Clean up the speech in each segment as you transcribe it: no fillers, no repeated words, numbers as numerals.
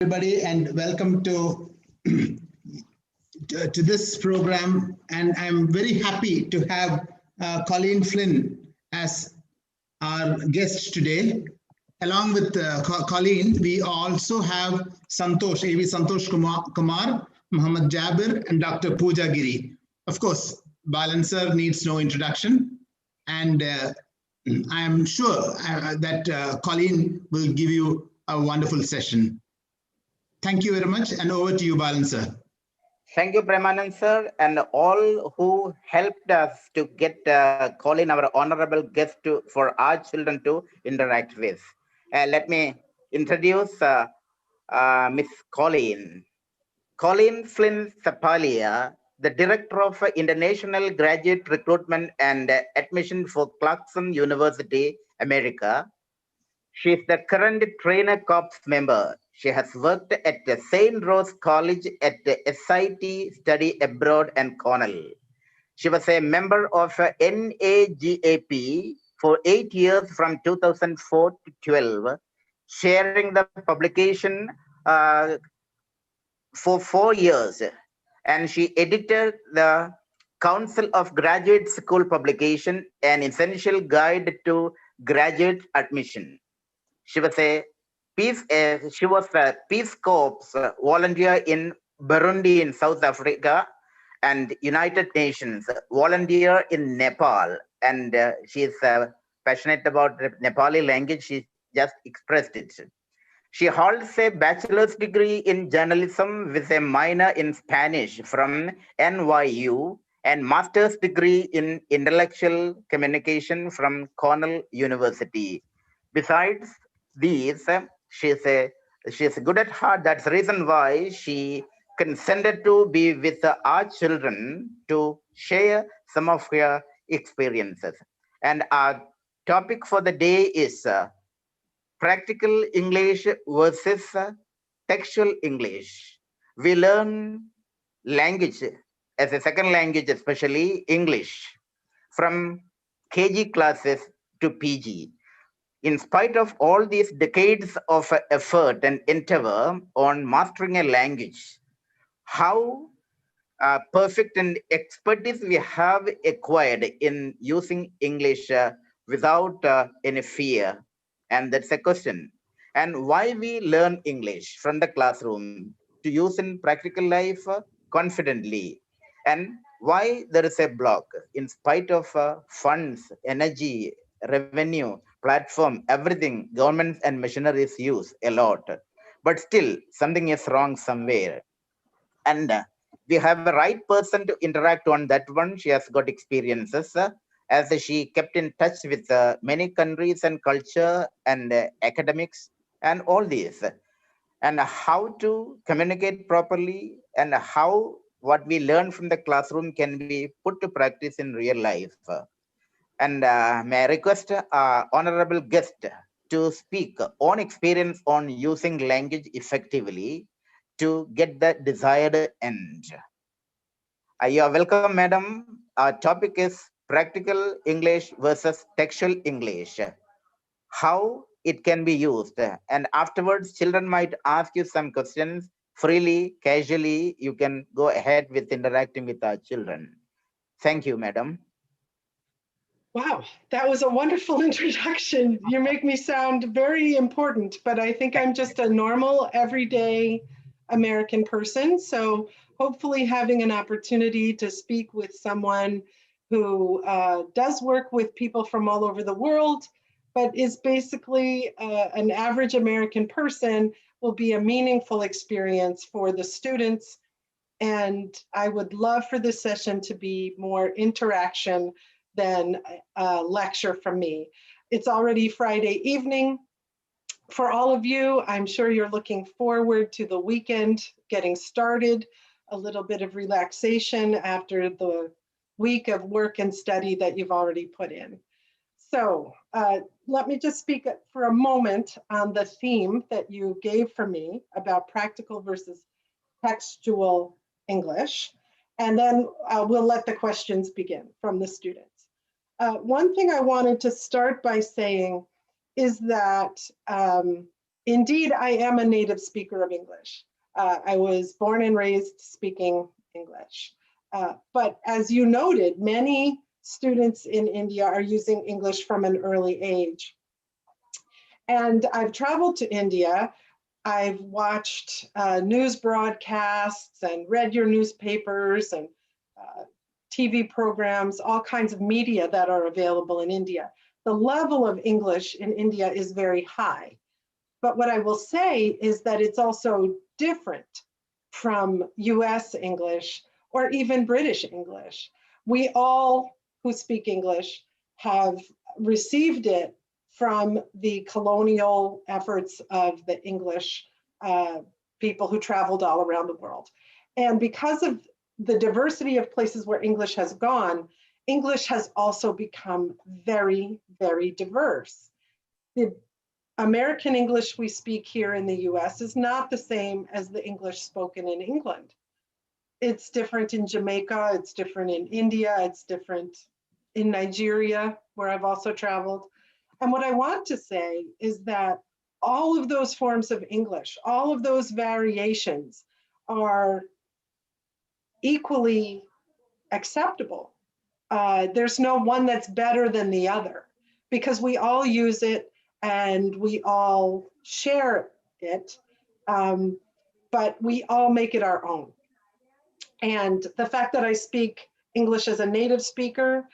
Everybody, and welcome to this program. And I'm very happy to have Colleen Flynn as our guest today. Along with Colleen, we also have Santosh, A.V. Santosh Kumar, Muhammad Jabir, and Dr. Pooja Giri. Of course, Balancer needs no introduction. And I'm sure that Colleen will give you a wonderful session. Thank you very much, and over to you, Balancer. Thank you, Premanand sir, and all who helped us to get Colleen, our honorable guest, for our children to interact with. Let me introduce Miss Colleen. Colleen Flynn Sapalia, the Director of International Graduate Recruitment and Admission for Clarkson University, America. She is the current Trainer Corps member. She has worked at the St. Rose College at the SIT Study Abroad and Cornell. She was a member of NAGAP for 8 years from 2004 to 12, sharing the publication for 4 years. And she edited the Council of Graduate School Publication, an essential guide to graduate admission. She was a Peace Corps volunteer in Burundi in South Africa and United Nations volunteer in Nepal. And she is passionate about the Nepali language. She just expressed it. She holds a bachelor's degree in journalism with a minor in Spanish from NYU and master's degree in intellectual communication from Cornell University. Besides these, she's good at heart. That's the reason why she consented to be with our children to share some of her experiences. And our topic for the day is practical English versus textual English. We learn language as a second language, especially English, from KG classes to PG. In spite of all these decades of effort and endeavor on mastering a language, how perfect and expertise we have acquired in using English without any fear. And that's a question. And why we learn English from the classroom to use in practical life confidently. And why there is a block in spite of funds, energy, revenue, platform, everything, governments and machineries use a lot, but still something is wrong somewhere. And we have a right person to interact on that one. She has got experiences as she kept in touch with many countries and culture and academics and all these, and how to communicate properly and how what we learn from the classroom can be put to practice in real life. And may I request honorable guest to speak on experience on using language effectively to get the desired end. You are welcome, madam. Our topic is practical English versus textual English. How it can be used. And afterwards, children might ask you some questions freely, casually. You can go ahead with interacting with our children. Thank you, madam. Wow, that was a wonderful introduction. You make me sound very important, but I think I'm just a normal, everyday American person. So hopefully having an opportunity to speak with someone who does work with people from all over the world, but is basically an average American person will be a meaningful experience for the students. And I would love for this session to be more interaction than a lecture from me. It's already Friday evening. For all of you, I'm sure you're looking forward to the weekend getting started, a little bit of relaxation after the week of work and study that you've already put in. So let me just speak for a moment on the theme that you gave for me about practical versus textual English, and then we'll let the questions begin from the students. One thing I wanted to start by saying is that indeed, I am a native speaker of English. I was born and raised speaking English. But as you noted, many students in India are using English from an early age. And I've traveled to India. I've watched news broadcasts and read your newspapers and TV programs, all kinds of media that are available in India. The level of English in India is very high. But what I will say is that it's also different from US English or even British English. We all who speak English have received it from the colonial efforts of the English people who traveled all around the world. And because of the diversity of places where English has gone, English has also become very, very diverse. The American English we speak here in the US is not the same as the English spoken in England. It's different in Jamaica, it's different in India, it's different in Nigeria, where I've also traveled. And what I want to say is that all of those forms of English, all of those variations are equally acceptable. There's no one that's better than the other because we all use it and we all share it, but we all make it our own. And the fact that I speak English as a native speaker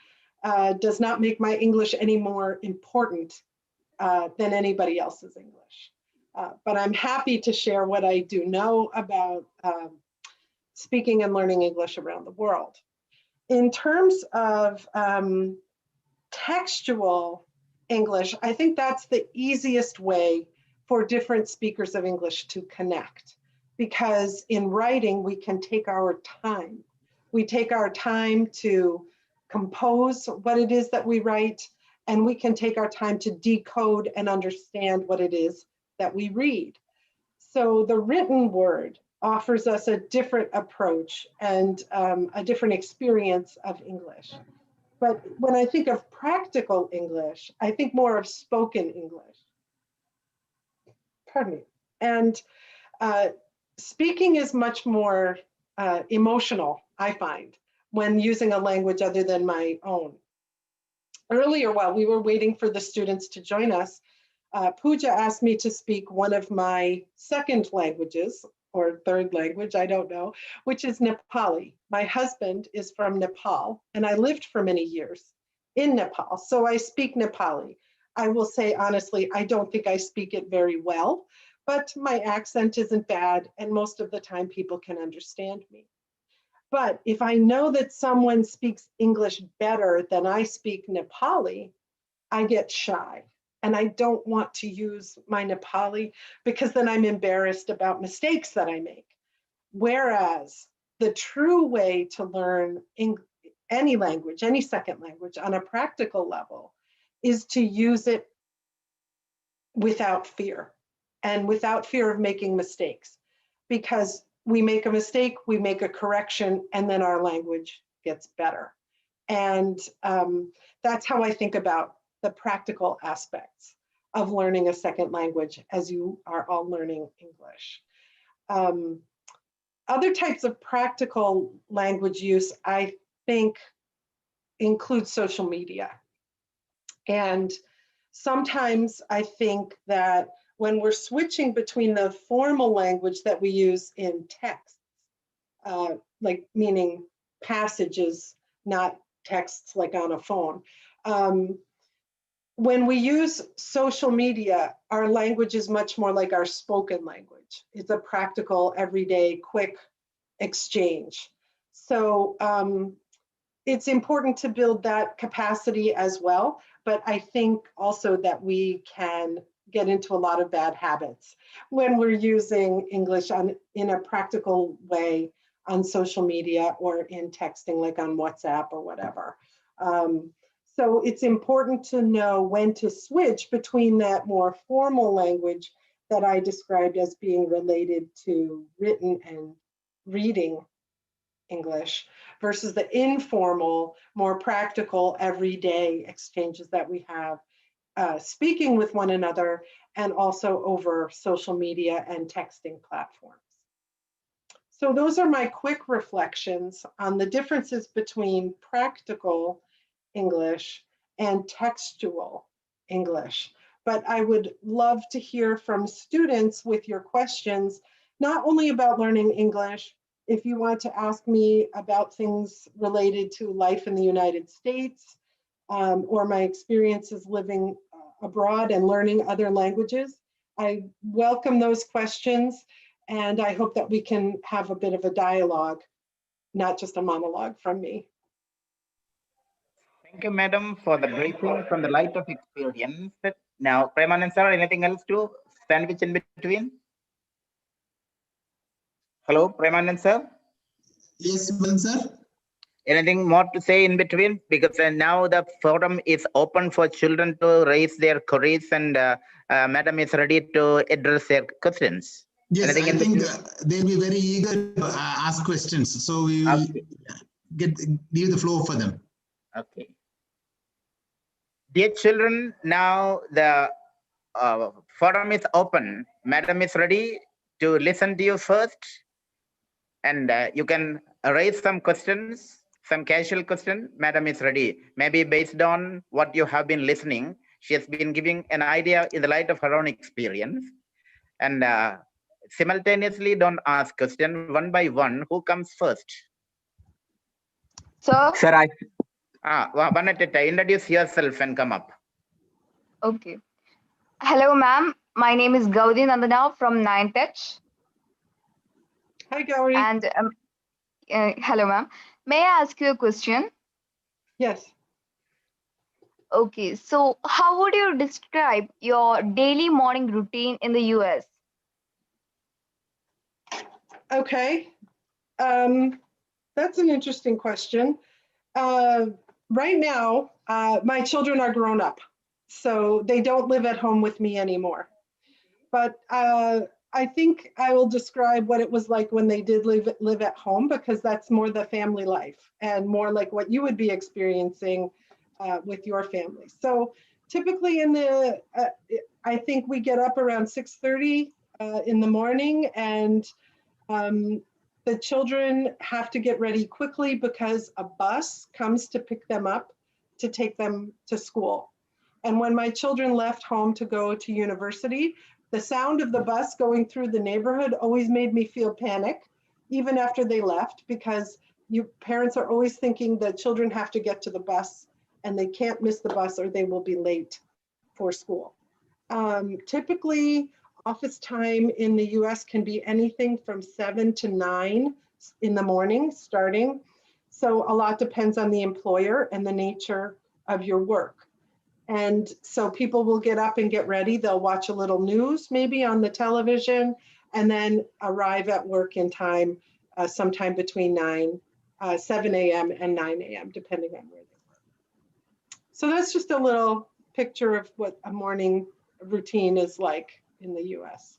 does not make my English any more important than anybody else's English. But I'm happy to share what I do know about speaking and learning English around the world. In terms of textual English, I think that's the easiest way for different speakers of English to connect, because in writing, we can take our time. We take our time to compose what it is that we write, and we can take our time to decode and understand what it is that we read. So the written word offers us a different approach and a different experience of English. But when I think of practical English, I think more of spoken English. Pardon me. And speaking is much more emotional, I find, when using a language other than my own. Earlier, while we were waiting for the students to join us, Pooja asked me to speak one of my second languages, or third language, I don't know, which is Nepali. My husband is from Nepal, and I lived for many years in Nepal, so I speak Nepali. I will say honestly, I don't think I speak it very well, but my accent isn't bad, and most of the time people can understand me. But if I know that someone speaks English better than I speak Nepali, I get shy. And I don't want to use my Nepali because then I'm embarrassed about mistakes that I make. Whereas the true way to learn any language, any second language on a practical level is to use it without fear and without fear of making mistakes. Because we make a mistake, we make a correction, and then our language gets better. And that's how I think about the practical aspects of learning a second language as you are all learning English. Other types of practical language use, I think, include social media. And sometimes I think that when we're switching between the formal language that we use in text, like meaning passages, not texts like on a phone, when we use social media, our language is much more like our spoken language. It's a practical, everyday, quick exchange. So it's important to build that capacity as well. But I think also that we can get into a lot of bad habits when we're using English in a practical way on social media or in texting, like on WhatsApp or whatever. So it's important to know when to switch between that more formal language that I described as being related to written and reading English versus the informal, more practical, everyday exchanges that we have speaking with one another and also over social media and texting platforms. So those are my quick reflections on the differences between practical English and textual English. But I would love to hear from students with your questions, not only about learning English. If you want to ask me about things related to life in the United States, or my experiences living abroad and learning other languages, I welcome those questions. And I hope that we can have a bit of a dialogue, not just a monologue from me. Thank you, madam, for the briefing from the light of experience. Now, Premanand sir, anything else to sandwich in between? Hello, Premanand sir? Yes, Mohan sir. Anything more to say in between? Because now the forum is open for children to raise their queries, and madam is ready to address their questions. Yes, Anything I in think between? they'll be very eager to ask questions. So we will give the floor for them. Okay. Dear children, now the forum is open. Madam is ready to listen to you first, and you can raise some questions, some casual question. Madam is ready. Maybe based on what you have been listening, she has been giving an idea in the light of her own experience. And simultaneously, don't ask question one by one. Who comes first? Sir? Sir, one at a time. Introduce yourself and come up. Okay. Hello, ma'am. My name is Gauri Nandana from 9th H. Hi, Gauri. And hello, ma'am. May I ask you a question? Yes. Okay. So how would you describe your daily morning routine in the US? Okay. That's an interesting question. Right now, my children are grown up, so they don't live at home with me anymore. But I think I will describe what it was like when they did live at home, because that's more the family life and more like what you would be experiencing with your family. So typically I think we get up around 6:30 in the morning, and the children have to get ready quickly because a bus comes to pick them up to take them to school. And when my children left home to go to university, the sound of the bus going through the neighborhood always made me feel panic, even after they left, because parents are always thinking that children have to get to the bus and they can't miss the bus or they will be late for school. Typically, office time in the US can be anything from 7 to 9 in the morning starting. So a lot depends on the employer and the nature of your work. And so people will get up and get ready. They'll watch a little news maybe on the television and then arrive at work in time sometime between 7 a.m. and 9 a.m. depending on where they work. So that's just a little picture of what a morning routine is like in the US.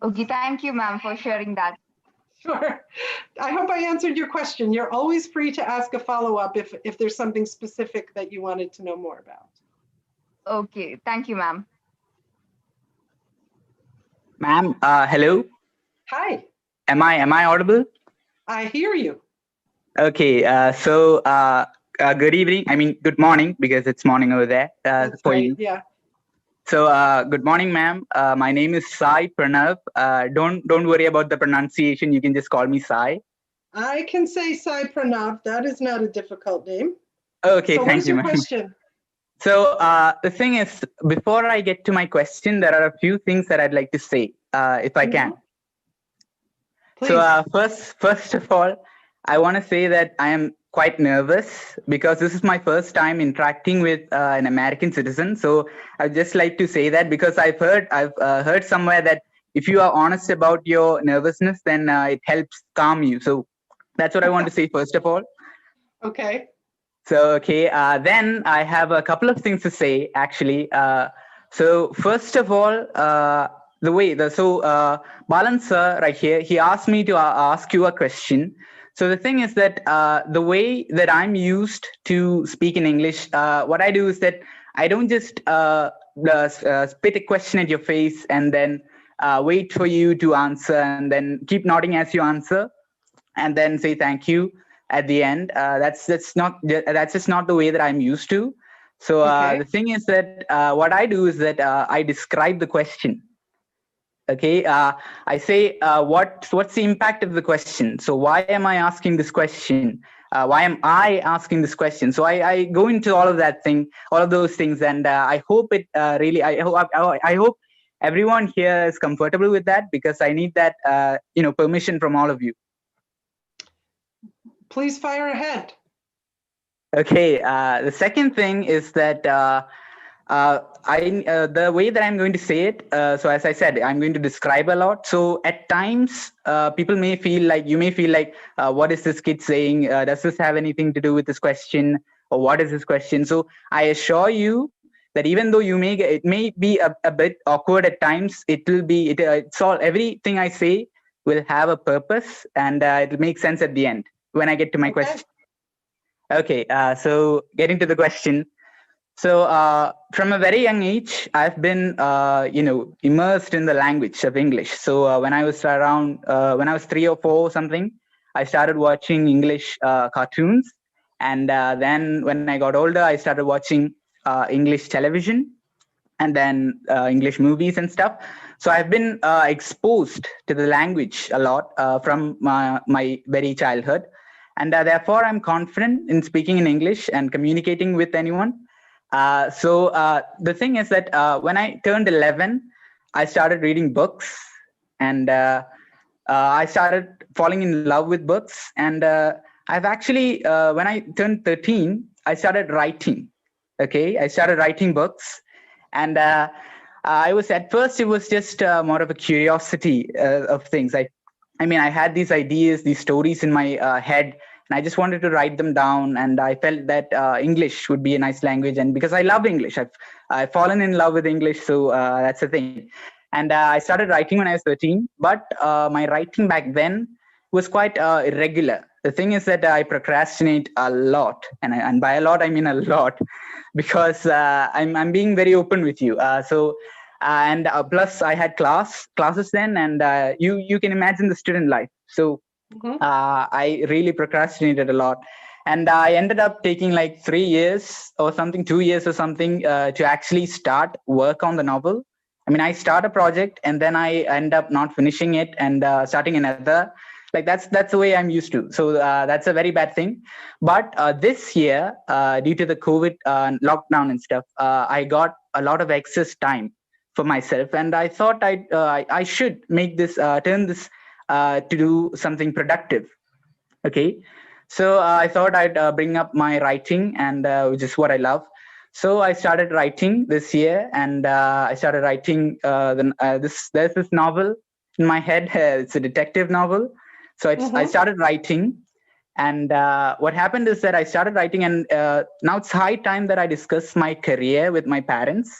Okay, thank you, ma'am, for sharing that. Sure. I hope I answered your question. You're always free to ask a follow-up if there's something specific that you wanted to know more about. Okay, thank you, ma'am. Ma'am, hello. Hi. Am I audible? I hear you. Okay, good evening. I mean, good morning, because it's morning over there for right, you. Yeah. So, good morning, ma'am. My name is Sai Pranav. Don't worry about the pronunciation. You can just call me Sai. I can say Sai Pranav. That is not a difficult name. Okay, so thank you, ma'am. Question? So, the thing is, before I get to my question, there are a few things that I'd like to say, if I can. Please. So, first of all, I want to say that I am quite nervous because this is my first time interacting with an American citizen. So I'd just like to say that, because I've heard somewhere that if you are honest about your nervousness, then it helps calm you. So that's what I want to say first of all. Okay. So then I have a couple of things to say actually. So first of all, Balan sir right here, he asked me to ask you a question. So the thing is that the way that I'm used to speak in English, what I do is that I don't just spit a question at your face and then wait for you to answer and then keep nodding as you answer and then say thank you at the end. That's just not the way that I'm used to. So the thing is that what I do is that I describe the question. Okay, I say what's the impact of the question. So why am I asking this question? Why am I asking this question? So I go into all of those things, and I hope it really. I hope everyone here is comfortable with that, because I need that permission from all of you. Please fire ahead. Okay, the second thing is that the way that I'm going to say it, so as I said, I'm going to describe a lot. So at times, you may feel like, what is this kid saying? Does this have anything to do with this question? Or what is this question? So I assure you that even though it may be a bit awkward at times, everything I say will have a purpose, and it'll make sense at the end when I get to my question. Okay, so getting to the question. So from a very young age, I've been, immersed in the language of English. So when I was 3 or 4 or something, I started watching English cartoons. And then when I got older, I started watching English television and then English movies and stuff. So I've been exposed to the language a lot from my very childhood. And therefore, I'm confident in speaking in English and communicating with anyone. So the thing is that when I turned 11, I started reading books, and I started falling in love with books. And I've actually, when I turned 13, I started writing. Okay, I started writing books, and at first it was just more of a curiosity of things. I mean, I had these ideas, these stories in my head, and I just wanted to write them down. And I felt that English would be a nice language. And because I love English, I've fallen in love with English. So that's the thing. And I started writing when I was 13. But my writing back then was quite irregular. The thing is that I procrastinate a lot. And by a lot, I mean a lot. Because I'm being very open with you. And plus I had classes then, and you can imagine the student life. So I really procrastinated a lot, and I ended up taking like 3 years or something, 2 years or something to actually start work on the novel. I mean, I start a project and then I end up not finishing it and starting another. Like that's the way I'm used to. So that's a very bad thing. But this year, due to the COVID lockdown and stuff, I got a lot of excess time for myself, and I thought I should make this turn this to do something productive. Okay, so I thought I'd bring up my writing, and which is what I love. So I started writing this year, and I started writing there's this novel in my head. It's a detective novel. So I started writing, and what happened is that I started writing, and now it's high time that I discuss my career with my parents.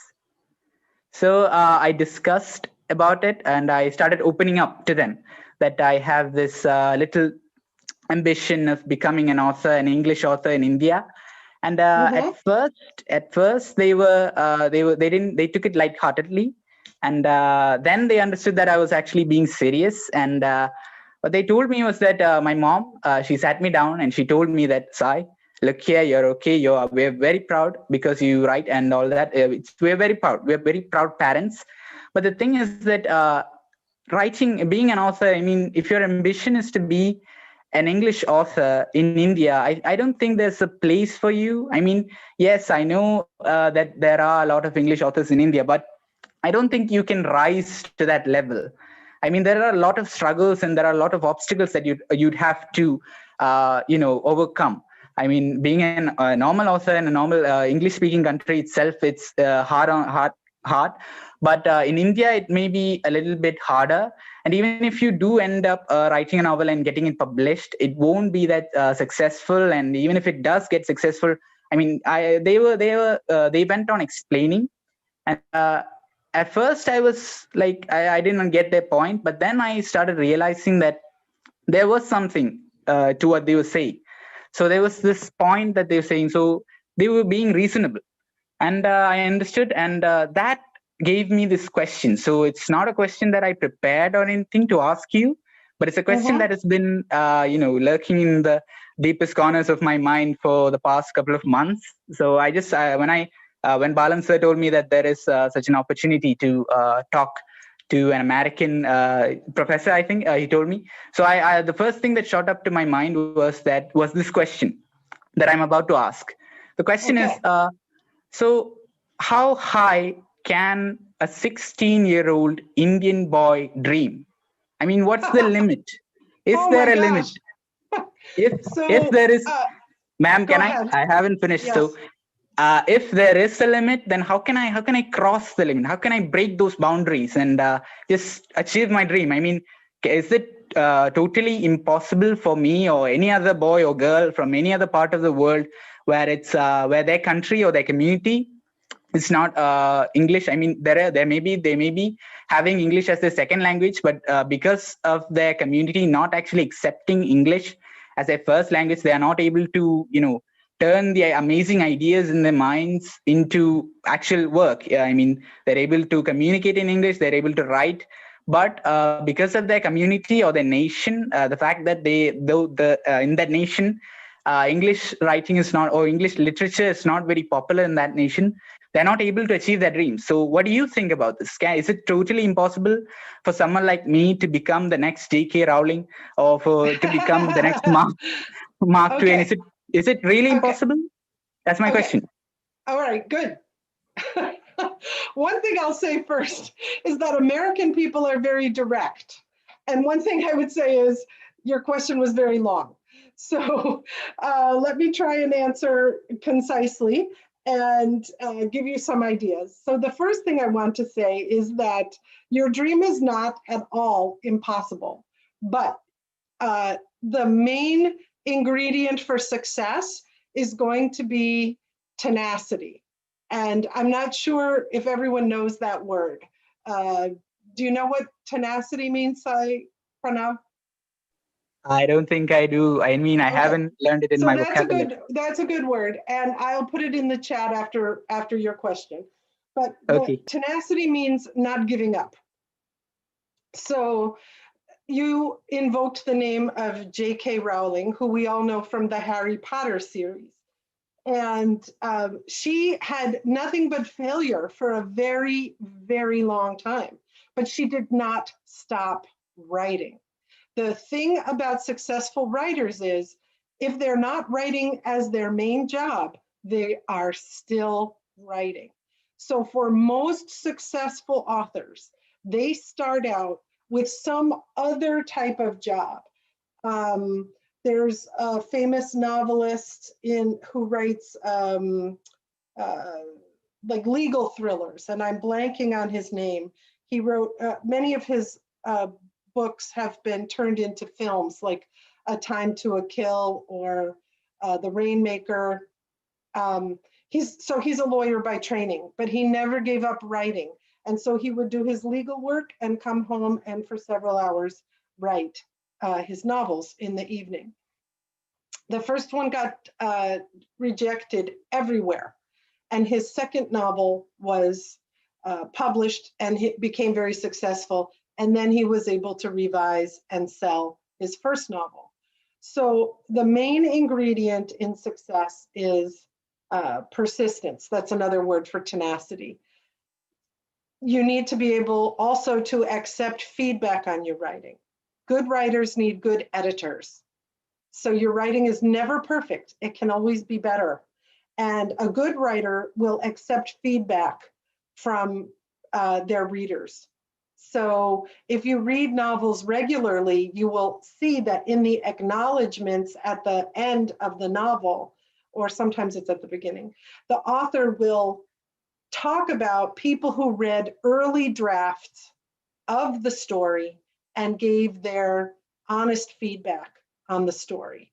So I discussed about it, and I started opening up to them that I have this little ambition of becoming an author, an English author in India. And at first they took it lightheartedly, and then they understood that I was actually being serious. And what they told me was that my mom, she sat me down and she told me that, Sai, look here, you're okay. We're very proud because you write and all that. We're very proud. We're very proud parents. But the thing is that being an author, I mean, if your ambition is to be an English author in India, I don't think there's a place for you. I mean, yes, I know that there are a lot of English authors in India, but I don't think you can rise to that level. I mean, there are a lot of struggles and there are a lot of obstacles that you'd have to, overcome. I mean, being a normal author in a normal English-speaking country itself, it's hard. But in India, it may be a little bit harder. And even if you do end up writing a novel and getting it published, it won't be that successful. And even if it does get successful, I mean, they went on explaining. And at first, I was like, I didn't get their point. But then I started realizing that there was something to what they were saying. So there was this point that they were saying. So they were being reasonable. And I understood, and that gave me this question. So it's not a question that I prepared or anything to ask you, but it's a question that has been, lurking in the deepest corners of my mind for the past couple of months. So I just, when Balan sir told me that there is such an opportunity to talk to an American professor, I think he told me. So the first thing that shot up to my mind was this question that I'm about to ask. The question is, so how high can a 16-year-old Indian boy dream? I mean, what's the limit? Is there a limit? If there is, ma'am, can I haven't finished. Yes. So if there is a limit, then how can I cross the limit? How can I break those boundaries and just achieve my dream? I mean, is it totally impossible for me or any other boy or girl from any other part of the world where it's where their country or their community is not English? I mean, they may be having English as their second language, but because of their community not actually accepting English as their first language, they are not able to, turn the amazing ideas in their minds into actual work. I mean, they're able to communicate in English, they're able to write, but because of their community or their nation, the fact that in that nation, English writing is not, or English literature is not very popular in that nation, they're not able to achieve their dreams. So what do you think about this? Is it totally impossible for someone like me to become the next J.K. Rowling, or to become the next Mark Twain? Is it really impossible? That's my question. All right, good. One thing I'll say first is that American people are very direct. And one thing I would say is your question was very long. So let me try and answer concisely and give you some ideas. So the first thing I want to say is that your dream is not at all impossible, but the main ingredient for success is going to be tenacity. And I'm not sure if everyone knows that word. Do you know what tenacity means, Sai Pranav? I don't think I do. I mean, I haven't learned it in my vocabulary. That's a good word, and I'll put it in the chat after your question. But tenacity means not giving up. So you invoked the name of J.K. Rowling, who we all know from the Harry Potter series. And she had nothing but failure for a very, very long time, but she did not stop writing. The thing about successful writers is if they're not writing as their main job, they are still writing. So for most successful authors, they start out with some other type of job. There's a famous novelist who writes like legal thrillers, and I'm blanking on his name. He wrote many of his books have been turned into films, like A Time to a Kill or The Rainmaker. He's a lawyer by training, but he never gave up writing. And so he would do his legal work and come home and for several hours write his novels in the evening. The first one got rejected everywhere. And his second novel was published and it became very successful. And then he was able to revise and sell his first novel. So the main ingredient in success is persistence. That's another word for tenacity. You need to be able also to accept feedback on your writing. Good writers need good editors. So your writing is never perfect. It can always be better. And a good writer will accept feedback from their readers. So if you read novels regularly, you will see that in the acknowledgments at the end of the novel, or sometimes it's at the beginning, the author will talk about people who read early drafts of the story and gave their honest feedback on the story.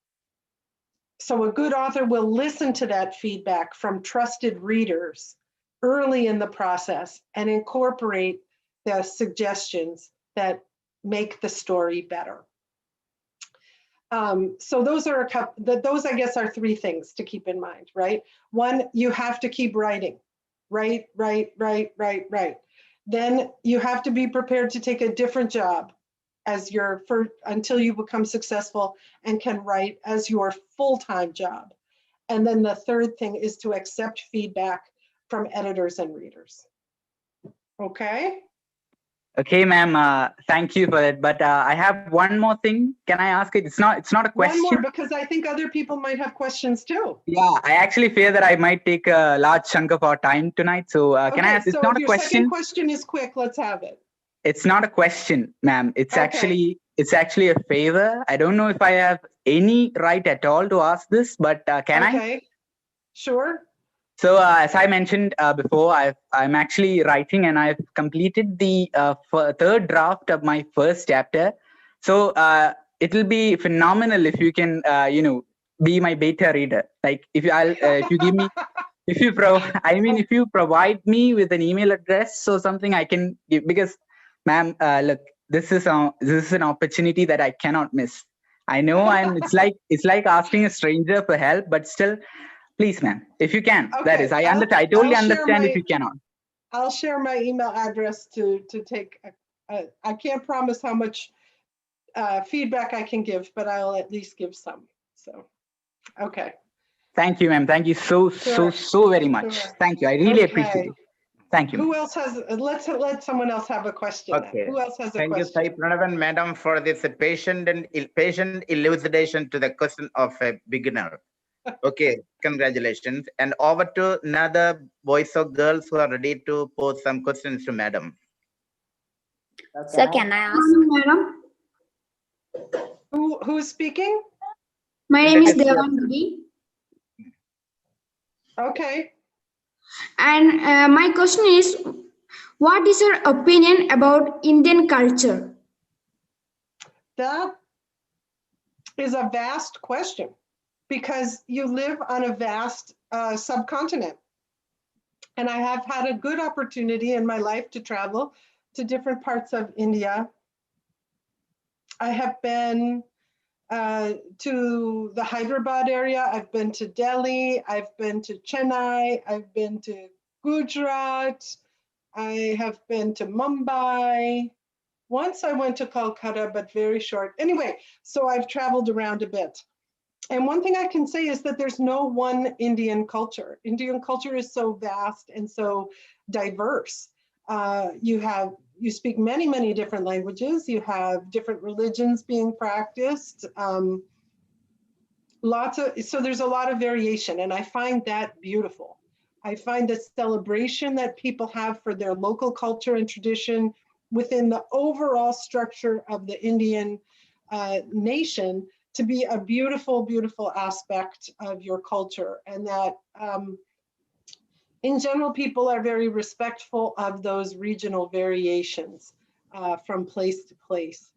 So a good author will listen to that feedback from trusted readers early in the process and incorporate the suggestions that make the story better. So those are those I guess are three things to keep in mind, right? One, you have to keep writing. Write. Then you have to be prepared to take a different job as your until you become successful and can write as your full-time job. And then the third thing is to accept feedback from editors and readers. Okay. Okay, ma'am. Thank you for it. But I have one more thing. Can I ask it? It's not a question. One more, because I think other people might have questions too. Yeah, I actually fear that I might take a large chunk of our time tonight. So can I ask? It's so not if a your question. second question is quick, let's have it. It's not a question, ma'am. It's Okay. actually a favor. I don't know if I have any right at all to ask this, but can I? Okay. Sure. So as I mentioned before, I'm actually writing, and I've completed the third draft of my first chapter. So it will be phenomenal if you can, be my beta reader. Like if you give me, if you provide me with an email address or something, I can give, because, ma'am, look, this is an opportunity that I cannot miss. I know it's like asking a stranger for help, but still. Please, ma'am, if you can, that is, I totally understand if you cannot. I'll share my email address to take, I can't promise how much feedback I can give, but I'll at least give some, so, okay. Thank you, ma'am. Thank you so very much. Sure. Thank you. I really appreciate it. Thank you. Who else has, let someone else have a question. Okay. Who else has a Thank question? you, Sai Pranav and Madam, for this patient elucidation to the question of a beginner. Okay, congratulations. And over to another boys or girls who are ready to pose some questions to Madam. Sir, can I ask? Madam. Who's speaking? My name is Devangiri. Okay. And my question is, what is your opinion about Indian culture? That is a vast question, because you live on a vast subcontinent. And I have had a good opportunity in my life to travel to different parts of India. I have been to the Hyderabad area, I've been to Delhi, I've been to Chennai, I've been to Gujarat, I have been to Mumbai. Once I went to Kolkata, but very short. Anyway, so I've traveled around a bit. And one thing I can say is that there's no one Indian culture. Indian culture is so vast and so diverse. You speak many different languages. You have different religions being practiced. So there's a lot of variation, and I find that beautiful. I find the celebration that people have for their local culture and tradition within the overall structure of the Indian nation to be a beautiful, beautiful aspect of your culture, and that in general, people are very respectful of those regional variations from place to place.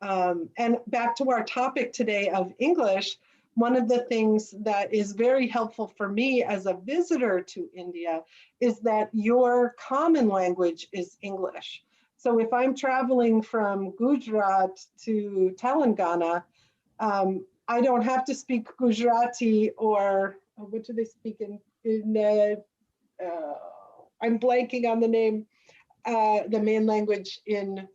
And back to our topic today of English, one of the things that is very helpful for me as a visitor to India is that your common language is English. So if I'm traveling from Gujarat to Telangana, I don't have to speak Gujarati, or what do they speak in I'm blanking on the name, the main language in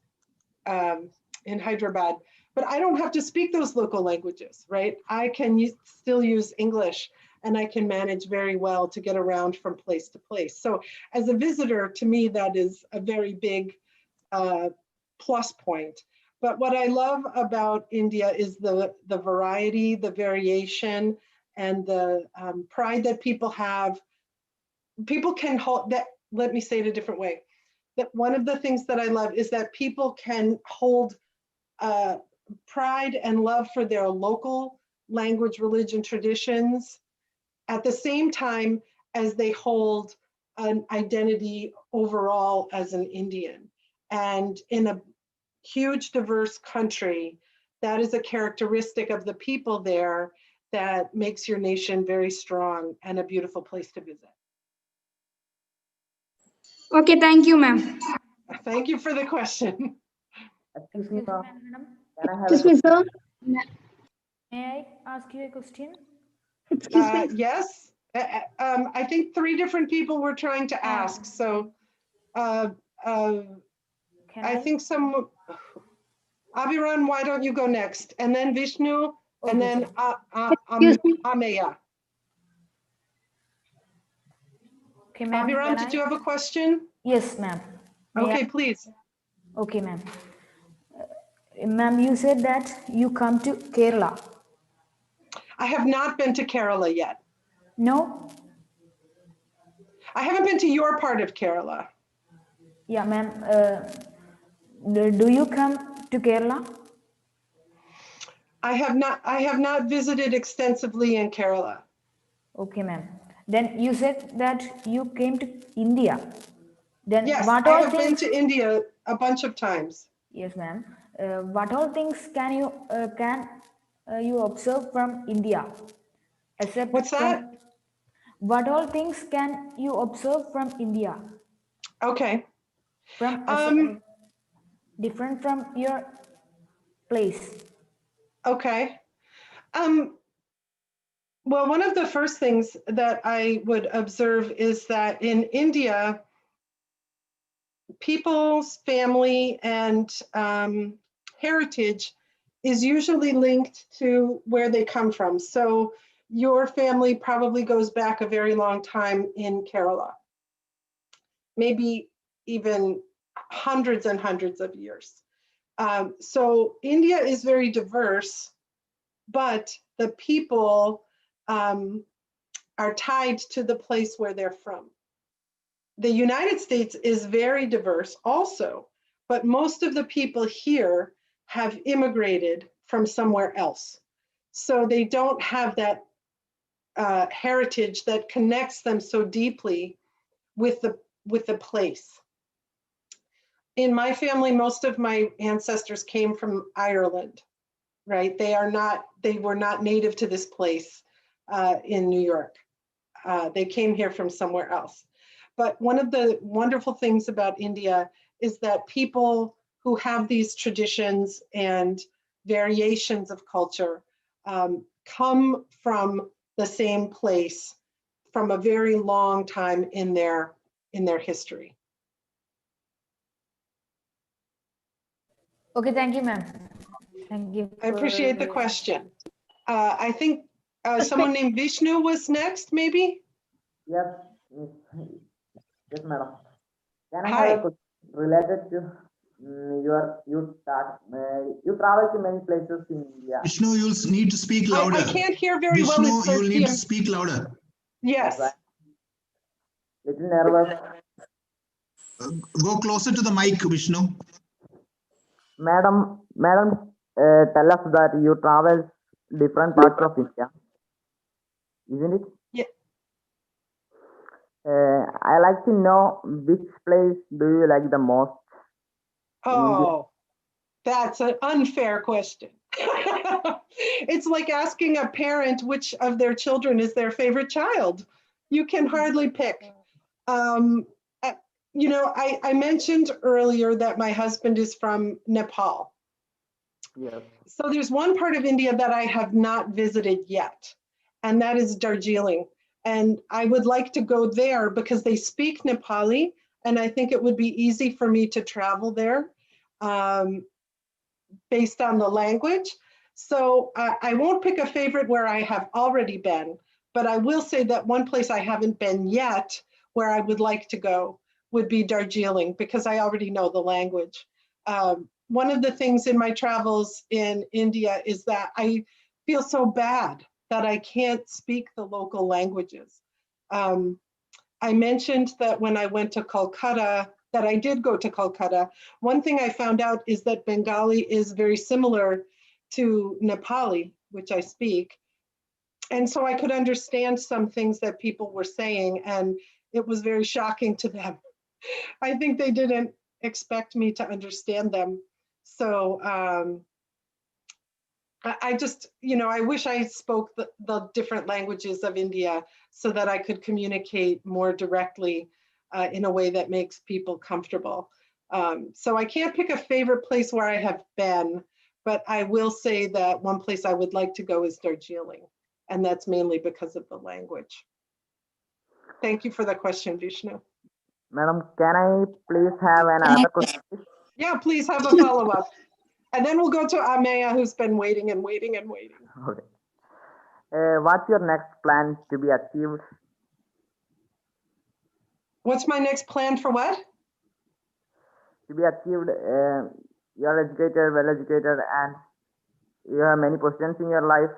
Hyderabad, but I don't have to speak those local languages, right? I can still use English, and I can manage very well to get around from place to place. So as a visitor, to me, that is a very big plus point. But what I love about India is the variety, the variation, and the pride that people have. People can hold that, let me say it a different way. That one of the things that I love is that people can hold pride and love for their local language, religion, traditions at the same time as they hold an identity overall as an Indian. And in a huge, diverse country, that is a characteristic of the people there that makes your nation very strong and a beautiful place to visit. Okay, thank you, ma'am. Thank you for the question. Excuse me, sir. Can I have Excuse me, sir. May I ask you a question? Excuse me. Yes, I think 3 different people were trying to ask. So I think some, Abiran, why don't you go next? And then Vishnu, and then Ameya. Okay, ma'am. Abiran, did you have a question? Yes, ma'am. Okay, please. Okay, ma'am. Ma'am, you said that you come to Kerala. I have not been to Kerala yet. No? I haven't been to your part of Kerala. Yeah, ma'am. Do you come to Kerala? I have not visited extensively in Kerala. Okay, ma'am. Then you said that you came to India. Then Yes, what I all have been things? to India a bunch of times. Yes, ma'am. What all things can you observe from India? Except What's that? What all things can you observe from India? Okay. From different from your place. Okay. Well, one of the first things that I would observe is that in India, people's family and heritage is usually linked to where they come from. So your family probably goes back a very long time in Kerala, maybe even hundreds and hundreds of years. So India is very diverse, but the people are tied to the place where they're from. The United States is very diverse also, but most of the people here have immigrated from somewhere else. So they don't have that heritage that connects them so deeply with the place. In my family, most of my ancestors came from Ireland, right? They were not native to this place in New York. They came here from somewhere else. But one of the wonderful things about India is that people who have these traditions and variations of culture come from the same place from a very long time in their history. Okay, thank you, ma'am. Thank you. I appreciate the question. I think someone named Vishnu was next, maybe? Yes, yes, madam. Can I Hi. have a question related to you travel to many places in India? Vishnu, you'll need to speak louder. I can't hear very well. Vishnu, It's you'll need to 13. speak louder. Yes. Little nervous. Go closer to the mic, Vishnu. Madam, tell us that you travel different parts of India, isn't it? Yeah. I like to know which place do you like the most? Oh, that's an unfair question. It's like asking a parent which of their children is their favorite child. You can hardly pick. You know, I mentioned earlier that my husband is from Nepal. Yes. So there's one part of India that I have not visited yet, and that is Darjeeling. And I would like to go there because they speak Nepali, and I think it would be easy for me to travel there based on the language. So I won't pick a favorite where I have already been, but I will say that one place I haven't been yet where I would like to go would be Darjeeling because I already know the language. One of the things in my travels in India is that I feel so bad that I can't speak the local languages. I mentioned that when I went to Calcutta, that I did go to Calcutta. One thing I found out is that Bengali is very similar to Nepali, which I speak. And so I could understand some things that people were saying, and it was very shocking to them. I think they didn't expect me to understand them. So I just, you know, I wish I spoke the different languages of India so that I could communicate more directly in a way that makes people comfortable. So I can't pick a favorite place where I have been, but I will say that one place I would like to go is Darjeeling, and that's mainly because of the language. Thank you for the question, Vishnu. Madam, can I please have another question? Yeah, please have a follow-up. And then we'll go to Ameya, who's been waiting and waiting and waiting. Okay. What's your next plan to be achieved? What's my next plan for what? To be achieved, you're educated, well educated, and you have many positions in your life.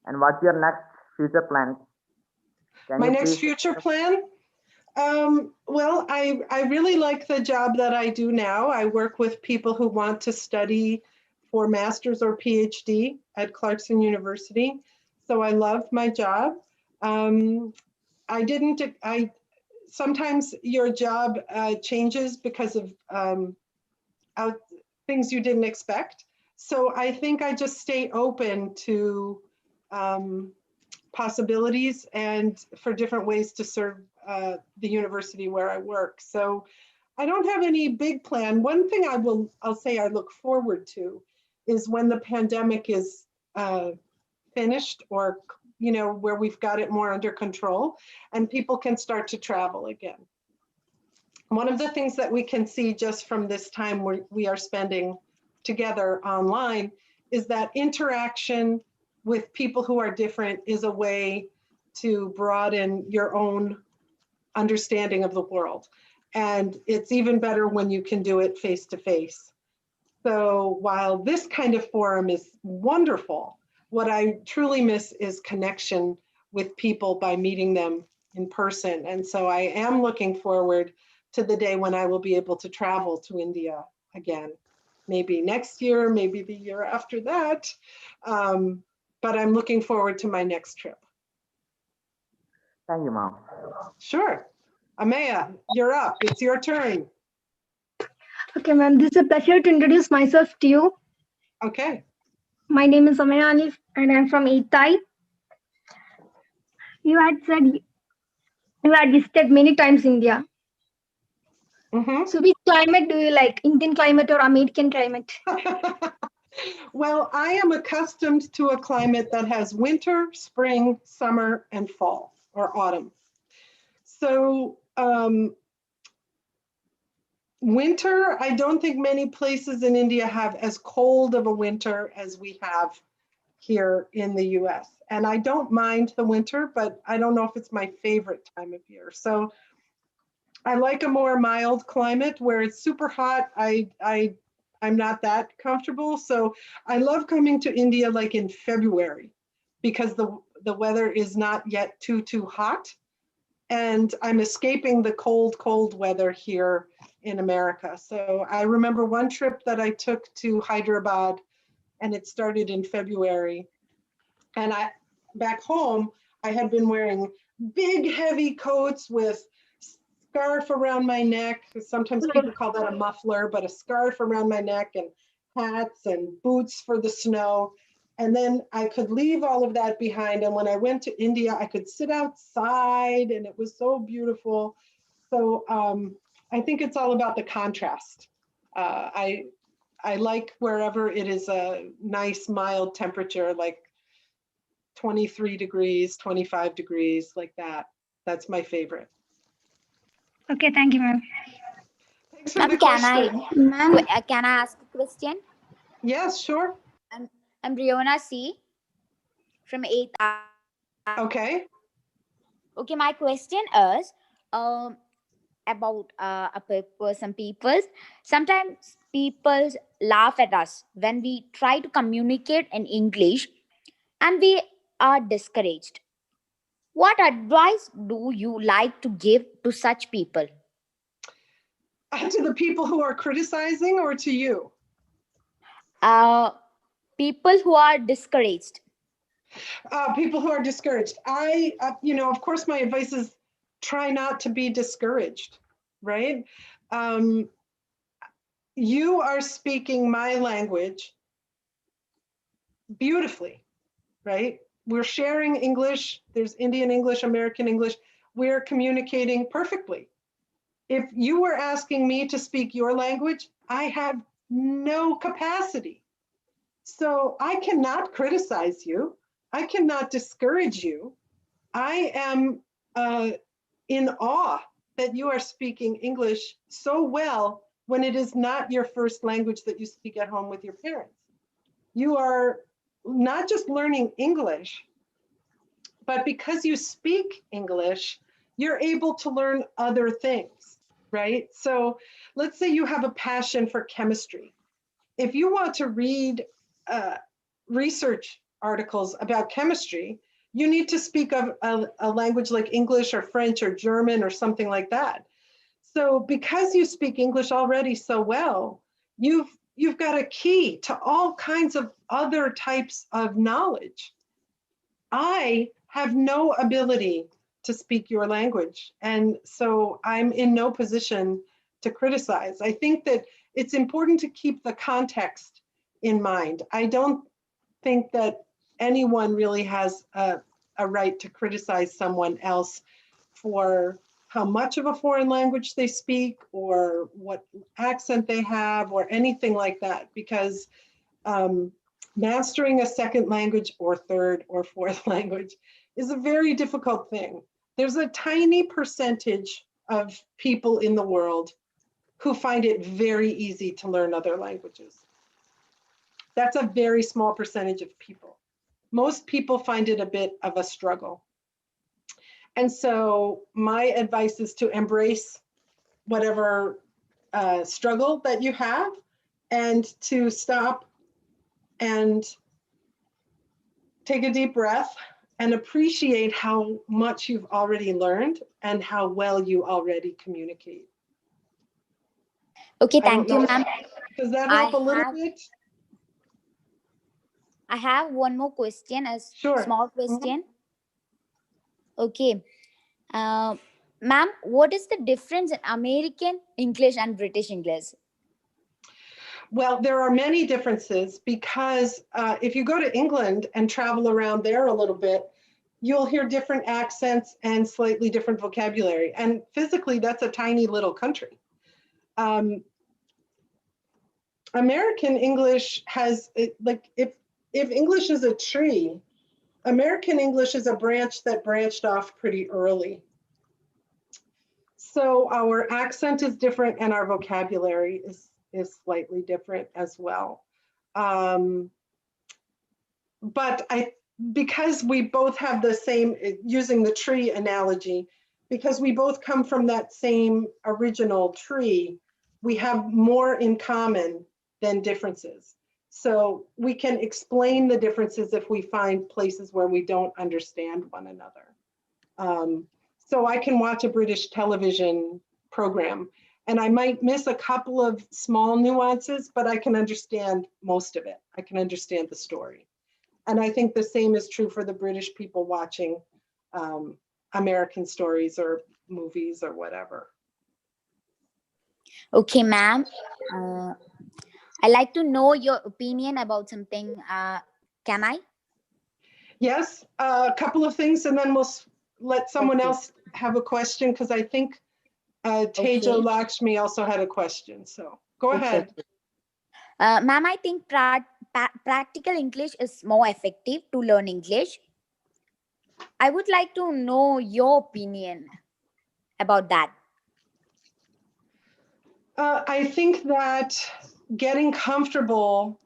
And what's your next future plan? My next future plan? Well, I really like the job that I do now. I work with people who want to study for master's or PhD at Clarkson University. So I love my job. Sometimes your job changes because of things you didn't expect. So I think I just stay open to possibilities and for different ways to serve the university where I work. So I don't have any big plan. One thing I'll say I look forward to is when the pandemic is finished, or where we've got it more under control and people can start to travel again. One of the things that we can see just from this time we are spending together online is that interaction with people who are different is a way to broaden your own understanding of the world. And it's even better when you can do it face to face. So while this kind of forum is wonderful, what I truly miss is connection with people by meeting them in person. And so I am looking forward to the day when I will be able to travel to India again. Maybe next year, maybe the year after that. But I'm looking forward to my next trip. Thank you, ma'am. Sure. Ameya, you're up. It's your turn. Okay, ma'am. This is a pleasure to introduce myself to you. Okay. My name is Ameya Alif, and I'm from Itai. You had said you had visited many times India. Mm-hmm. So which climate do you like, Indian climate or American climate? Well, I am accustomed to a climate that has winter, spring, summer, and fall or autumn. So winter, I don't think many places in India have as cold of a winter as we have here in the US. And I don't mind the winter, but I don't know if it's my favorite time of year. So I like a more mild climate. Where it's super hot, I'm not that comfortable. So I love coming to India like in February because the weather is not yet too hot. And I'm escaping the cold weather here in America. So I remember one trip that I took to Hyderabad, and it started in February. And back home, I had been wearing big, heavy coats with scarf around my neck. Sometimes people call that a muffler, but a scarf around my neck, and hats and boots for the snow. And then I could leave all of that behind. And when I went to India, I could sit outside and it was so beautiful. So I think it's all about the contrast. I like wherever it is a nice, mild temperature, like 23 degrees, 25 degrees, like that. That's my favorite. Okay, thank you, ma'am. Thanks for the question. Can I ask a question? Yes, sure. I'm Riona C. from 8th. Okay. Okay, my question is about some people. Sometimes people laugh at us when we try to communicate in English and we are discouraged. What advice do you like to give to such people? To the people who are criticizing, or to you? People who are discouraged. People who are discouraged. Of course, my advice is try not to be discouraged, right? You are speaking my language beautifully, right? We're sharing English. There's Indian English, American English. We're communicating perfectly. If you were asking me to speak your language, I have no capacity. So I cannot criticize you. I cannot discourage you. I am in awe that you are speaking English so well when it is not your first language that you speak at home with your parents. You are not just learning English, but because you speak English, you're able to learn other things, right? So let's say you have a passion for chemistry. If you want to read research articles about chemistry, you need to speak of a language like English or French or German or something like that. So because you speak English already so well, you've got a key to all kinds of other types of knowledge. I have no ability to speak your language, and so I'm in no position to criticize. I think that it's important to keep the context in mind. I don't think that anyone really has a right to criticize someone else for how much of a foreign language they speak or what accent they have or anything like that, because mastering a second language or third or fourth language is a very difficult thing. There's a tiny percentage of people in the world who find it very easy to learn other languages. That's a very small percentage of people. Most people find it a bit of a struggle. And so my advice is to embrace whatever struggle that you have and to stop and take a deep breath and appreciate how much you've already learned and how well you already communicate. Okay, thank you, ma'am. Does that help a little bit? I have one more question, a Sure. small question. Okay. Ma'am, what is the difference in American English and British English? Well, there are many differences because if you go to England and travel around there a little bit, you'll hear different accents and slightly different vocabulary. And physically, that's a tiny little country. American English has, like, if English is a tree, American English is a branch that branched off pretty early. So our accent is different and our vocabulary is slightly different as well. But because we both have the same, using the tree analogy, because we both come from that same original tree, we have more in common than differences. So we can explain the differences if we find places where we don't understand one another. So I can watch a British television program and I might miss a couple of small nuances, but I can understand most of it. I can understand the story. And I think the same is true for the British people watching American stories or movies or whatever. Okay, ma'am. I'd like to know your opinion about something. Can I? Yes, a couple of things, and then we'll let someone else have a question, because I think Tejo Lakshmi also had a question. So go ahead. Ma'am, I think practical English is more effective to learn English. I would like to know your opinion about that. I think that getting comfortable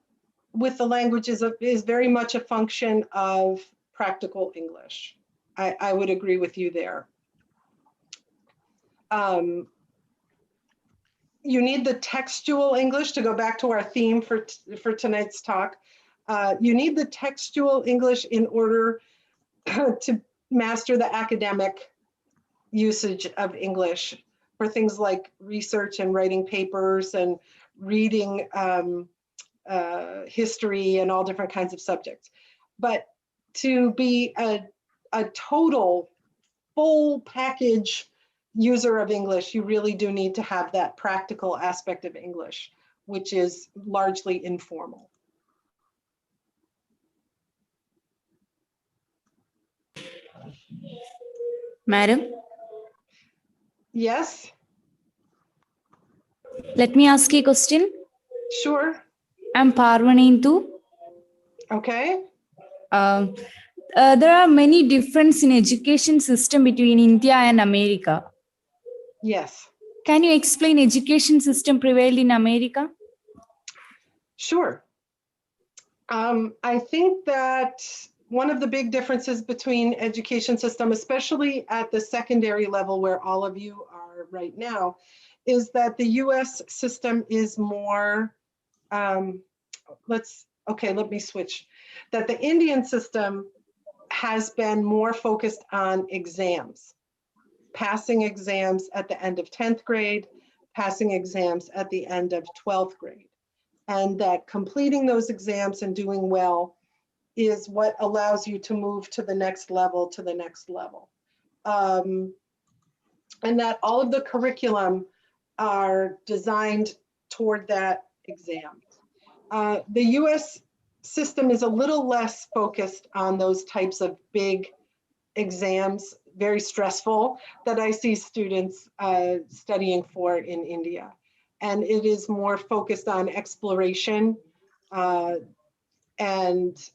with the language is very much a function of practical English. I would agree with you there. You need the textual English, to go back to our theme for tonight's talk. You need the textual English in order to master the academic usage of English for things like research and writing papers and reading history and all different kinds of subjects. But to be a total, full package user of English, you really do need to have that practical aspect of English, which is largely informal. Madam? Yes? Let me ask you a question. Sure. I'm Parvanintu. Okay. there are many differences in education system between India and America. Yes. Can you explain education system prevailed in America? Sure. I think that one of the big differences between education system, especially at the secondary level where all of you are right now, is that the US system is more, let me switch. That the Indian system has been more focused on exams, passing exams at the end of 10th grade, passing exams at the end of 12th grade. And that completing those exams and doing well is what allows you to move to the next level, and that all of the curriculum are designed toward that exam. The US system is a little less focused on those types of big exams, very stressful, that I see students studying for in India. And it is more focused on exploration and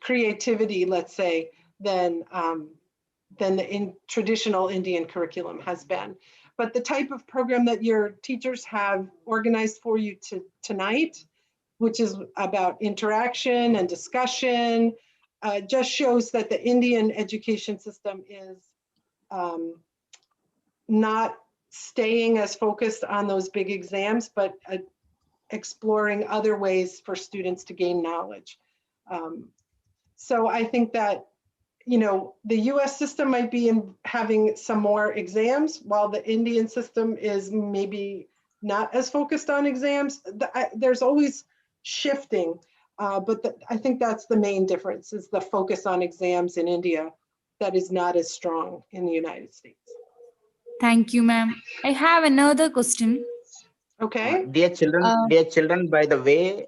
creativity, let's say, than the traditional Indian curriculum has been. But the type of program that your teachers have organized for you tonight, which is about interaction and discussion, just shows that the Indian education system is not staying as focused on those big exams, but exploring other ways for students to gain knowledge. So I think that, you know, the US system might be having some more exams, while the Indian system is maybe not as focused on exams. There's always shifting, but I think that's the main difference, is the focus on exams in India that is not as strong in the United States. Thank you, ma'am. I have another question. Okay. Dear children, by the way,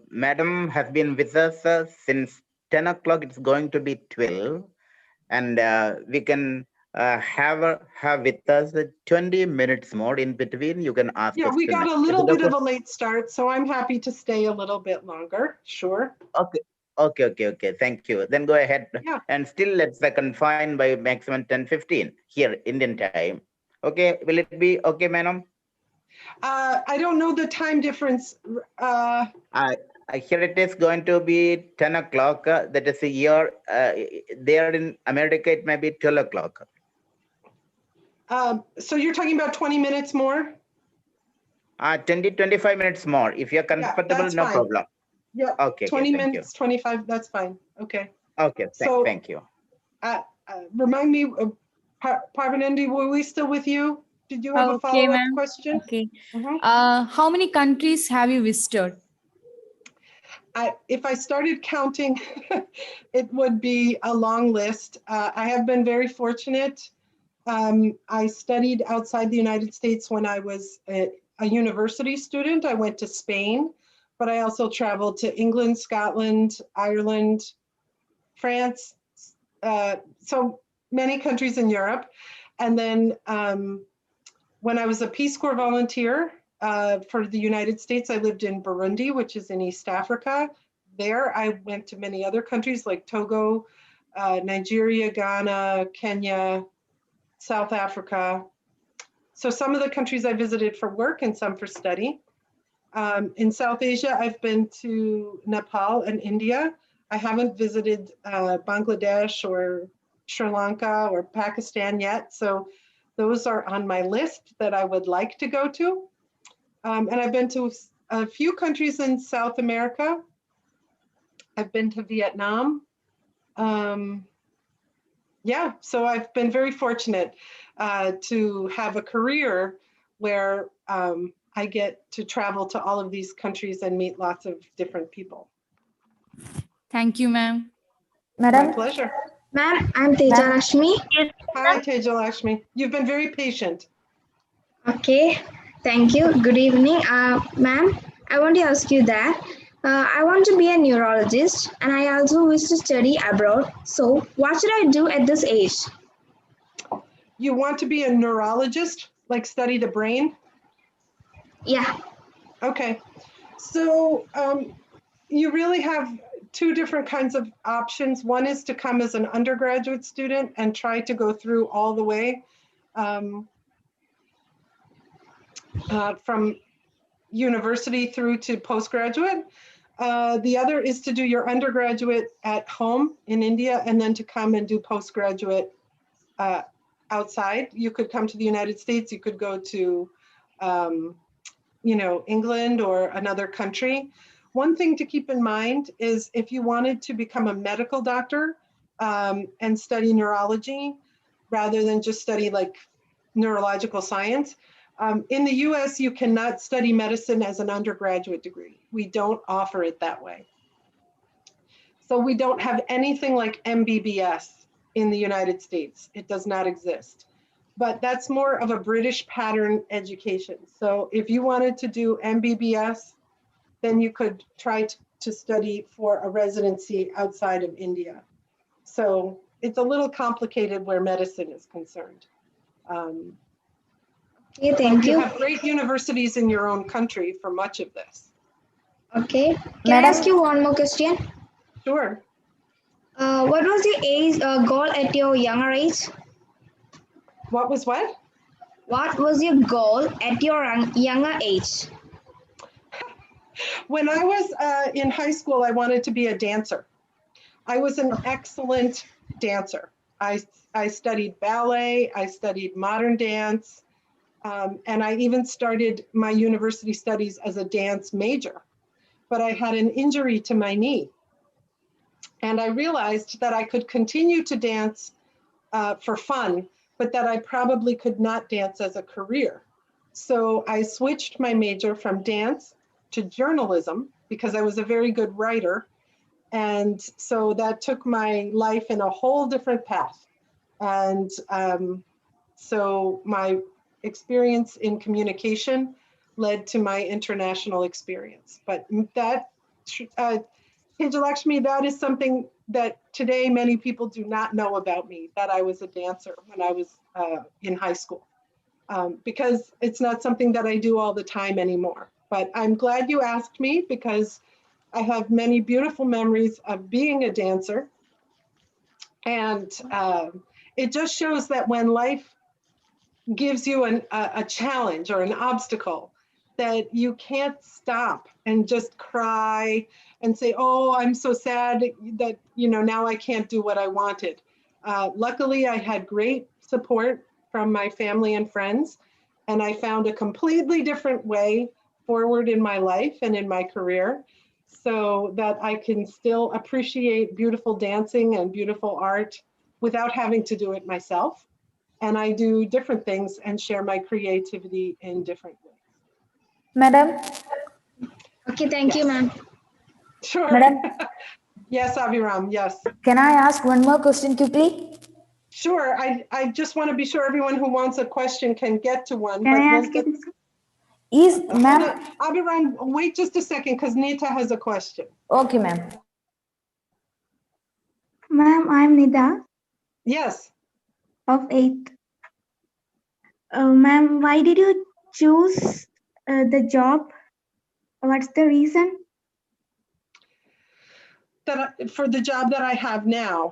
madam has been with us since 10 o'clock. It's going to be 12, and we can have her with us 20 minutes more in between. You can ask. Yeah, we got a little bit of a late start, so I'm happy to stay a little bit longer. Sure. Okay. Thank you. Then go ahead. Yeah. And still let's confine by maximum 10:15 here Indian time. Okay, will it be okay, madam? I don't know the time difference. Here it is going to be 10 o'clock. That is a year. There in America, it may be 12 o'clock. So you're talking about 20 minutes more? 25 minutes more. If you're comfortable, no fine. problem. Yeah. Okay. 20 minutes, 25, that's fine. Okay. Okay. Thank you. Remind me, Parvanandi, were we still with you? Did you have a follow-up question? Okay. How many countries have you visited? If I started counting, it would be a long list. I have been very fortunate. I studied outside the United States when I was a university student. I went to Spain, but I also traveled to England, Scotland, Ireland, France, so many countries in Europe. And then when I was a Peace Corps volunteer for the United States, I lived in Burundi, which is in East Africa. There, I went to many other countries like Togo, Nigeria, Ghana, Kenya, South Africa. So some of the countries I visited for work and some for study. In South Asia, I've been to Nepal and India. I haven't visited Bangladesh or Sri Lanka or Pakistan yet. So those are on my list that I would like to go to. And I've been to a few countries in South America. I've been to Vietnam. Yeah, so I've been very fortunate to have a career where I get to travel to all of these countries and meet lots of different people. Thank you, ma'am. My pleasure. Ma'am, I'm Teja Rashmi. Hi, Teja Lakshmi. You've been very patient. Okay, thank you. Good evening. Ma'am, I want to ask you that. I want to be a neurologist and I also wish to study abroad. So what should I do at this age? You want to be a neurologist, like study the brain? Yeah. Okay. So you really have two different kinds of options. One is to come as an undergraduate student and try to go through all the way from university through to postgraduate. The other is to do your undergraduate at home in India and then to come and do postgraduate outside. You could come to the United States, you could go to England or another country. One thing to keep in mind is if you wanted to become a medical doctor and study neurology rather than just study like neurological science, in the US, you cannot study medicine as an undergraduate degree. We don't offer it that way. So we don't have anything like MBBS in the United States. It does not exist. But that's more of a British pattern education. So if you wanted to do MBBS, then you could try to study for a residency outside of India. So it's a little complicated where medicine is concerned. Okay, thank you. You have great universities in your own country for much of this. Okay, can I ask you one more question? Sure. What was your age goal at your younger age? What was what? What was your goal at your younger age? When I was in high school, I wanted to be a dancer. I was an excellent dancer. I studied ballet, I studied modern dance, and I even started my university studies as a dance major. But I had an injury to my knee. And I realized that I could continue to dance for fun, but that I probably could not dance as a career. So I switched my major from dance to journalism because I was a very good writer. And so that took my life in a whole different path. And so my experience in communication led to my international experience. But that, Lakshmi, that is something that today many people do not know about me, that I was a dancer when I was in high school, because it's not something that I do all the time anymore. But I'm glad you asked me because I have many beautiful memories of being a dancer. And it just shows that when life gives you a challenge or an obstacle, that you can't stop and just cry and say, oh, I'm so sad that, now I can't do what I wanted. Luckily, I had great support from my family and friends, and I found a completely different way forward in my life and in my career so that I can still appreciate beautiful dancing and beautiful art without having to do it myself. And I do different things and share my creativity in different ways. Madam? Okay, thank you, ma'am. Sure. Madam? Yes, Abhiram, yes. Can I ask one more question quickly? Sure, I just want to be sure everyone who wants a question can get to one. Can but I we'll ask you get- this? Is, ma'am? Abhiram, wait just a second because Nita has a question. Okay, ma'am. Ma'am, I'm Nida Yes. of 8th. Ma'am, why did you choose the job? What's the reason? For the job that I have now.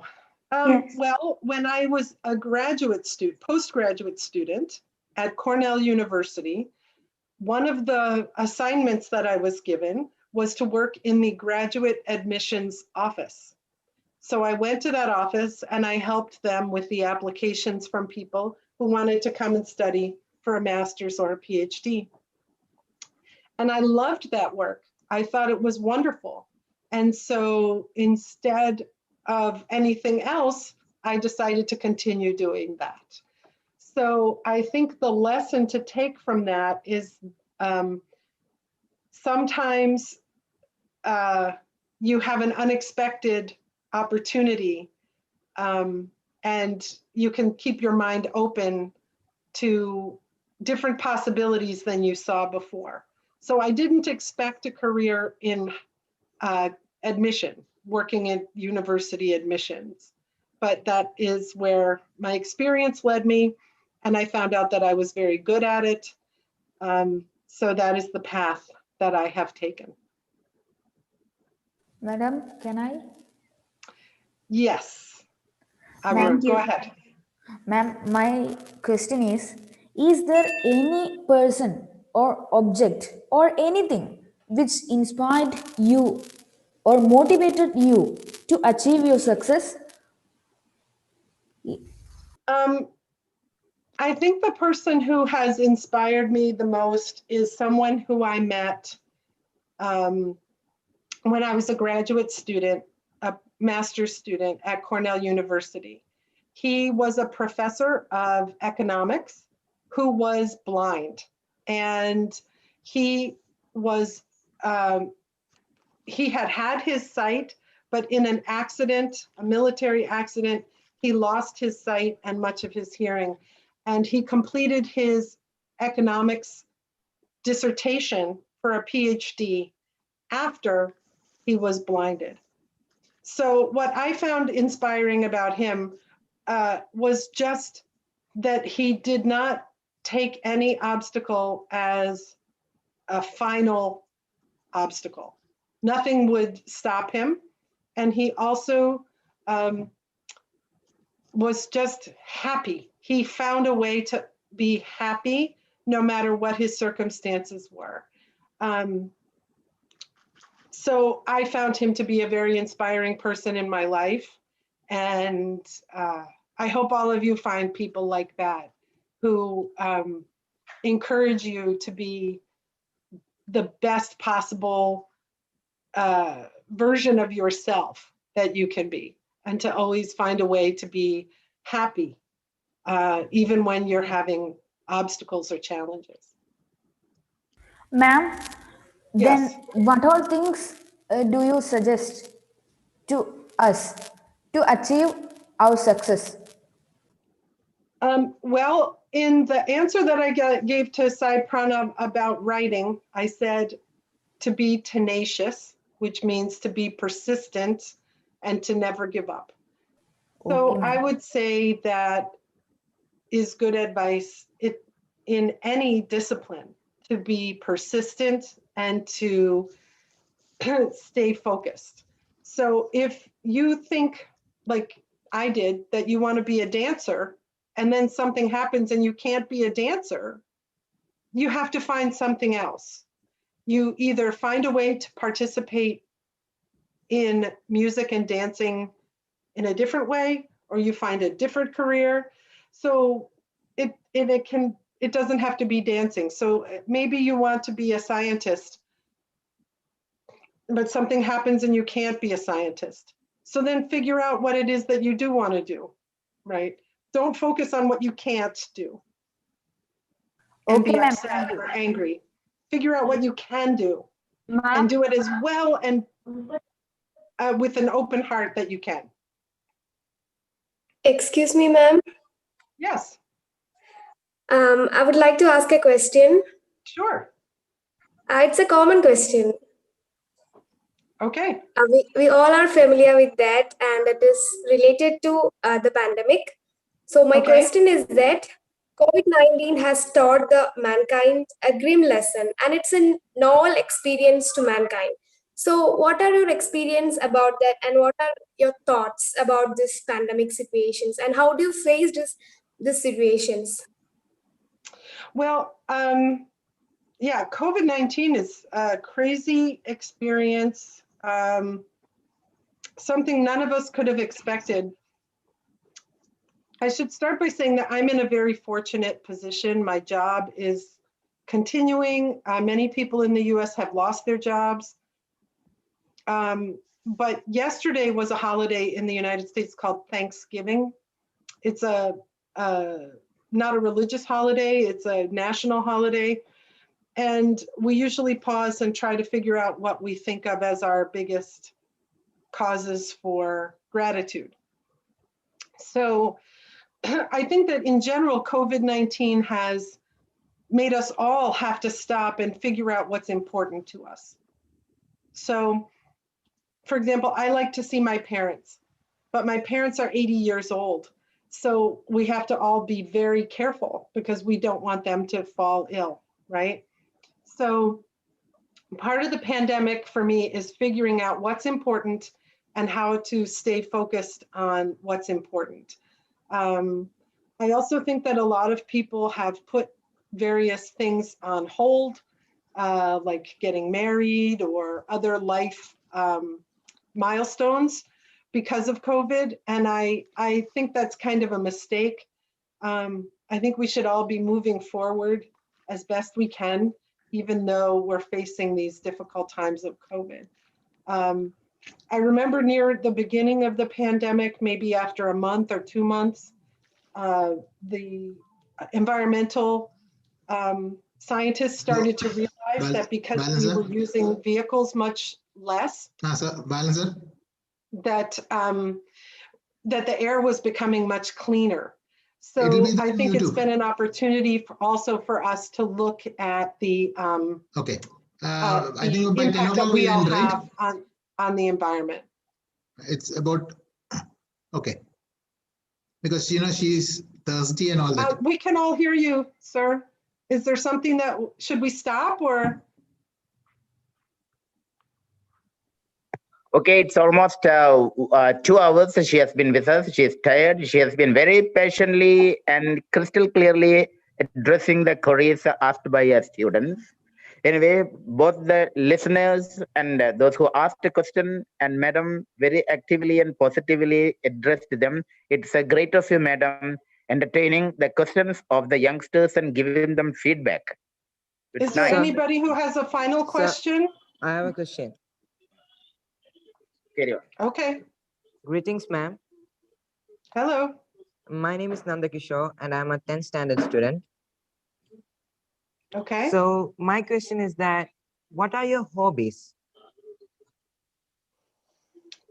Yes. Well, when I was a postgraduate student at Cornell University, one of the assignments that I was given was to work in the graduate admissions office. So I went to that office and I helped them with the applications from people who wanted to come and study for a master's or a PhD. And I loved that work. I thought it was wonderful. And so instead of anything else, I decided to continue doing that. So I think the lesson to take from that is sometimes you have an unexpected opportunity and you can keep your mind open to different possibilities than you saw before. So I didn't expect a career in admission, working in university admissions, but that is where my experience led me, and I found out that I was very good at it. So that is the path that I have taken. Madam, can I? Yes, I Ma'am, will. Go ahead. Ma'am, my question is there any person or object or anything which inspired you or motivated you to achieve your success? I think the person who has inspired me the most is someone who I met when I was a graduate student, a master's student at Cornell University. He was a professor of economics who was blind, and he was he had his sight, but in an accident, a military accident, he lost his sight and much of his hearing. And he completed his economics dissertation for a PhD after he was blinded. So what I found inspiring about him was just that he did not take any obstacle as a final obstacle. Nothing would stop him. And he also was just happy. He found a way to be happy no matter what his circumstances were. So I found him to be a very inspiring person in my life. And I hope all of you find people like that who encourage you to be the best possible version of yourself that you can be, and to always find a way to be happy, even when you're having obstacles or challenges. Ma'am, Yes. then what all things do you suggest to us to achieve our success? Well, in the answer that I gave to Sai Pranav about writing, I said to be tenacious, which means to be persistent and to never give up. So Okay, I would say that is good advice in any discipline, to be persistent and to stay focused. So if you think, like I did, that you want to be a dancer and then something happens and you can't be a dancer, you have to find something else. You either find a way to participate in music and dancing in a different way, or you find a different career. So it doesn't have to be dancing. So maybe you want to be a scientist, but something happens and you can't be a scientist. So then figure out what it is that you do want to do, right? Don't focus on what you can't do and okay, be ma'am. upset or angry. Figure out what you can do and do it as well and with an open heart that you can. Excuse me, ma'am. Yes. I would like to ask a question. Sure. It's a common question. Okay. We all are familiar with that, and it is related to the pandemic. So my question is that COVID-19 has taught the mankind a grim lesson, and it's a novel experience to mankind. So what are your experience about that, and what are your thoughts about this pandemic situations, and how do you face these situations? Well, yeah, COVID-19 is a crazy experience, something none of us could have expected. I should start by saying that I'm in a very fortunate position. My job is continuing. Many people in the US have lost their jobs. But yesterday was a holiday in the United States called Thanksgiving. It's not a religious holiday, it's a national holiday. And we usually pause and try to figure out what we think of as our biggest causes for gratitude. So I think that in general, COVID-19 has made us all have to stop and figure out what's important to us. So, for example, I like to see my parents, but my parents are 80 years old. So we have to all be very careful because we don't want them to fall ill, right? So part of the pandemic for me is figuring out what's important and how to stay focused on what's important. I also think that a lot of people have put various things on hold, like getting married or other life milestones because of COVID. And I think that's kind of a mistake. I think we should all be moving forward as best we can, even though we're facing these difficult times of COVID. I remember near the beginning of the pandemic, maybe after a month or 2 months, the environmental scientists started to realize that because we were using vehicles much less, that that the air was becoming much cleaner. So I think it's been an opportunity for also for us to look at the I think by 10 impact that o'clock we we all end, right? have on the environment. It's about, okay. Because, she's thirsty and all that. We can all hear you, sir. Is there something that, should we stop or? Okay, it's almost 2 hours she has been with us. She is tired. She has been very patiently and crystal clearly addressing the queries asked by our students. Anyway, both the listeners and those who asked a question and madam very actively and positively addressed them. It's a great of you, madam, entertaining the questions of the youngsters and giving them feedback. It's Is there nice. anybody who has a final question? I have a question. Carry on. Okay. Greetings, ma'am. Hello. My name is Nanda Kishore and I'm a 10th standard student. Okay. So my question is that, what are your hobbies?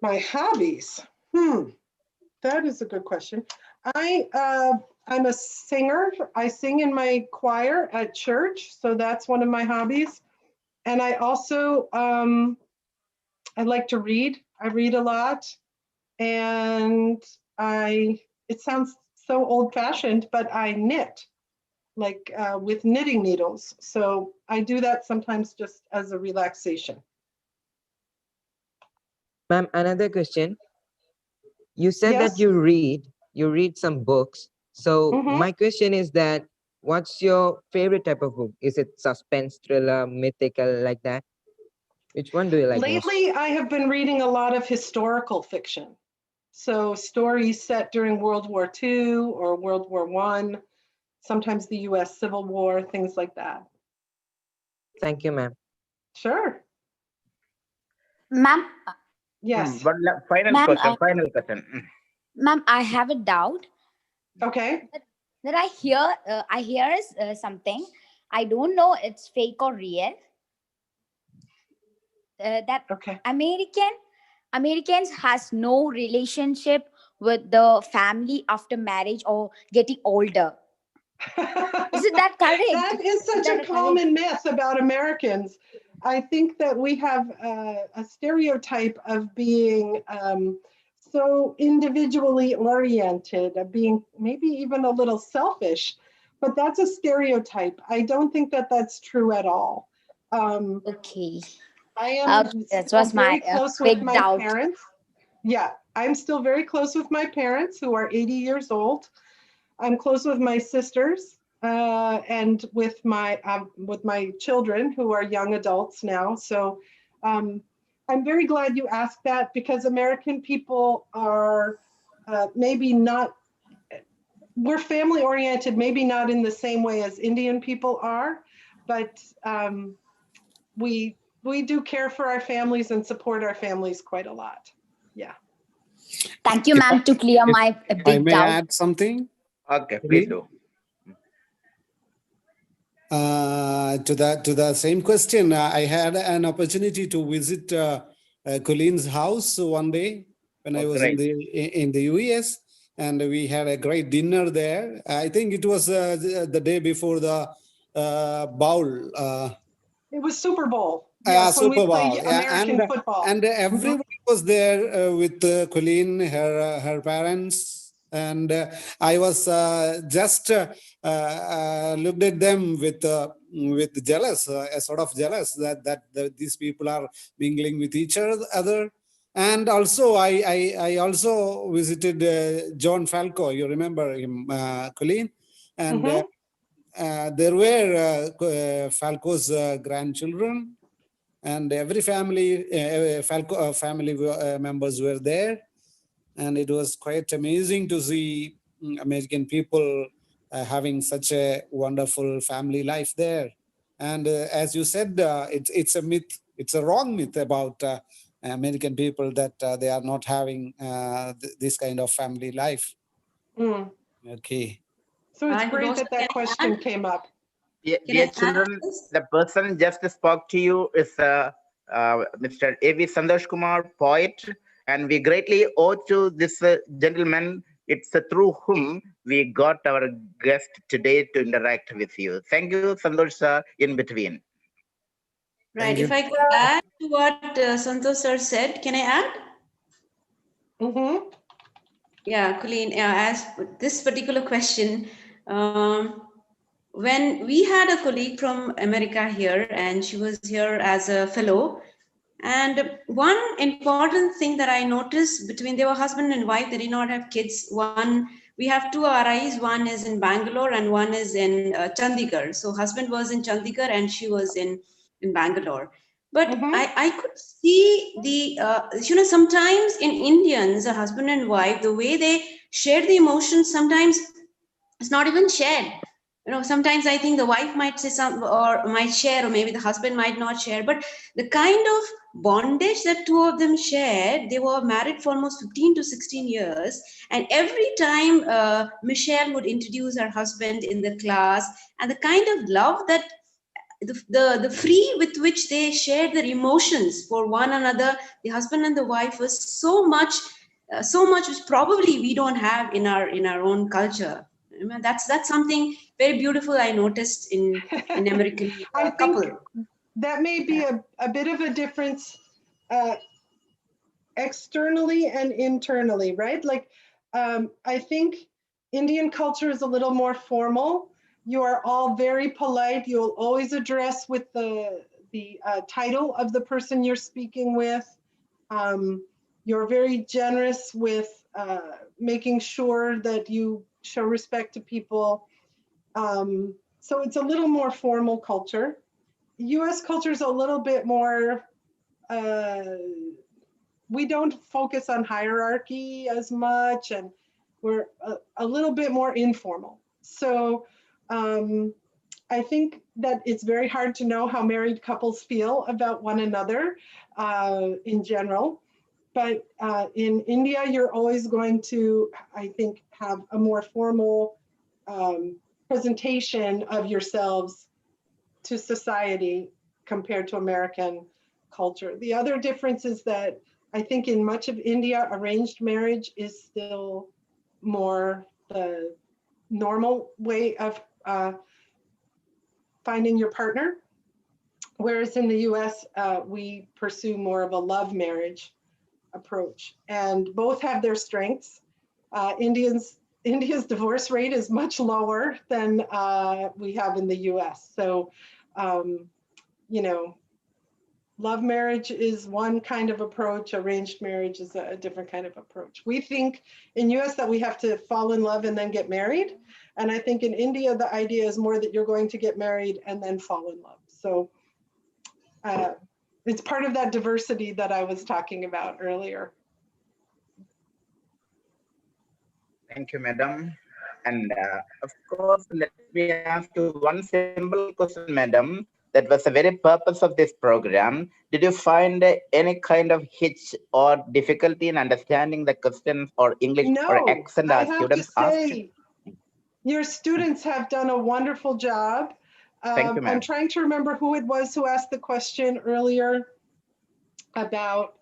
My hobbies? That is a good question. I'm a singer. I sing in my choir at church, so that's one of my hobbies. And I also, I like to read. I read a lot. And it sounds so old-fashioned, but I knit, like with knitting needles. So I do that sometimes just as a relaxation. Ma'am, another question. You said Yes. that you read some books. So my question is that, what's your favorite type of book? Is it suspense, thriller, mythical, like that? Which one do you like most? Lately, I have been reading a lot of historical fiction. So stories set during World War II or World War I, sometimes the US Civil War, things like that. Thank you, ma'am. Sure. Ma'am. Yes. One final question. Ma'am, I have a doubt. Okay. That I hear something. I don't know it's fake or real. That Americans has no relationship with the family after marriage or getting older. Is that correct? That is such a common myth about Americans. I think that we have a stereotype of being so individually oriented, of being maybe even a little selfish, but that's a stereotype. I don't think that that's true at all. Okay. I am that was my close big with my doubt. parents. Yeah, I'm still very close with my parents who are 80 years old. I'm close with my sisters and with my children who are young adults now. So I'm very glad you asked that, because American people are maybe not, we're family oriented, maybe not in the same way as Indian people are, but we do care for our families and support our families quite a lot. Yeah. Thank you, ma'am, to clear my I big may doubt. add something. Okay, please do. To the same question, I had an opportunity to visit Colleen's house one day when I was in the US, and we had a great dinner there. I think it was the day before the bowl. It was Super Bowl. Yes, when Super we play Bowl. American football. And everybody was there with Colleen, her parents, And I was just looked at them with jealous, a sort of jealous that these people are mingling with each other. And also, I also visited John Falco. You remember him, Colleen? And there were Falco's grandchildren, and every family, Falco family members were there. And it was quite amazing to see American people having such a wonderful family life there. And as you said, it's a myth. It's a wrong myth about American people that they are not having this kind of family life. Okay. So it's great that that question came up. Dear children, the person just spoke to you is Mr. A.V. Santosh Kumar, poet, and we greatly owe to this gentleman. It's through whom we got our guest today to interact with you. Thank you, Santosh sir, in between. Right. If I could add to what Santosh sir said, can I add? Yeah, Colleen, as this particular question, when we had a colleague from America here, and she was here as a fellow, and one important thing that I noticed between, they were husband and wife, they did not have kids. One, we have two RIs, one is in Bangalore and one is in Chandigarh. So husband was in Chandigarh and she was in Bangalore. But I could see the, sometimes in Indians, a husband and wife, the way they share the emotions, sometimes it's not even shared. Sometimes I think the wife might say something or might share, or maybe the husband might not share, but the kind of bondage that two of them shared, they were married for almost 15 to 16 years. And every time Michelle would introduce her husband in the class, and the kind of love that the free with which they shared their emotions for one another, the husband and the wife, was so much which probably we don't have in our own culture. That's something very beautiful I noticed in American couple. Think that may be a bit of a difference externally and internally, right? Like, I think Indian culture is a little more formal. You are all very polite. You'll always address with the title of the person you're speaking with. You're very generous with making sure that you show respect to people. So it's a little more formal culture. US culture is a little bit more, we don't focus on hierarchy as much, and we're a little bit more informal. So I think that it's very hard to know how married couples feel about one another in general. But in India, you're always going to, I think, have a more formal presentation of yourselves to society compared to American culture. The other difference is that I think in much of India, arranged marriage is still more the normal way of finding your partner. Whereas in the US, we pursue more of a love marriage approach, and both have their strengths. India's divorce rate is much lower than we have in the US. So, love marriage is one kind of approach, arranged marriage is a different kind of approach. We think in US that we have to fall in love and then get married. And I think in India, the idea is more that you're going to get married and then fall in love. So it's part of that diversity that I was talking about earlier. Thank you, madam. And of course, let me ask you one simple question, madam. That was the very purpose of this program. Did you find any kind of hitch or difficulty in understanding the questions or English or accent our students asked? Your students have done a wonderful job. Thank you, ma'am. I'm trying to remember who it was who asked the question earlier about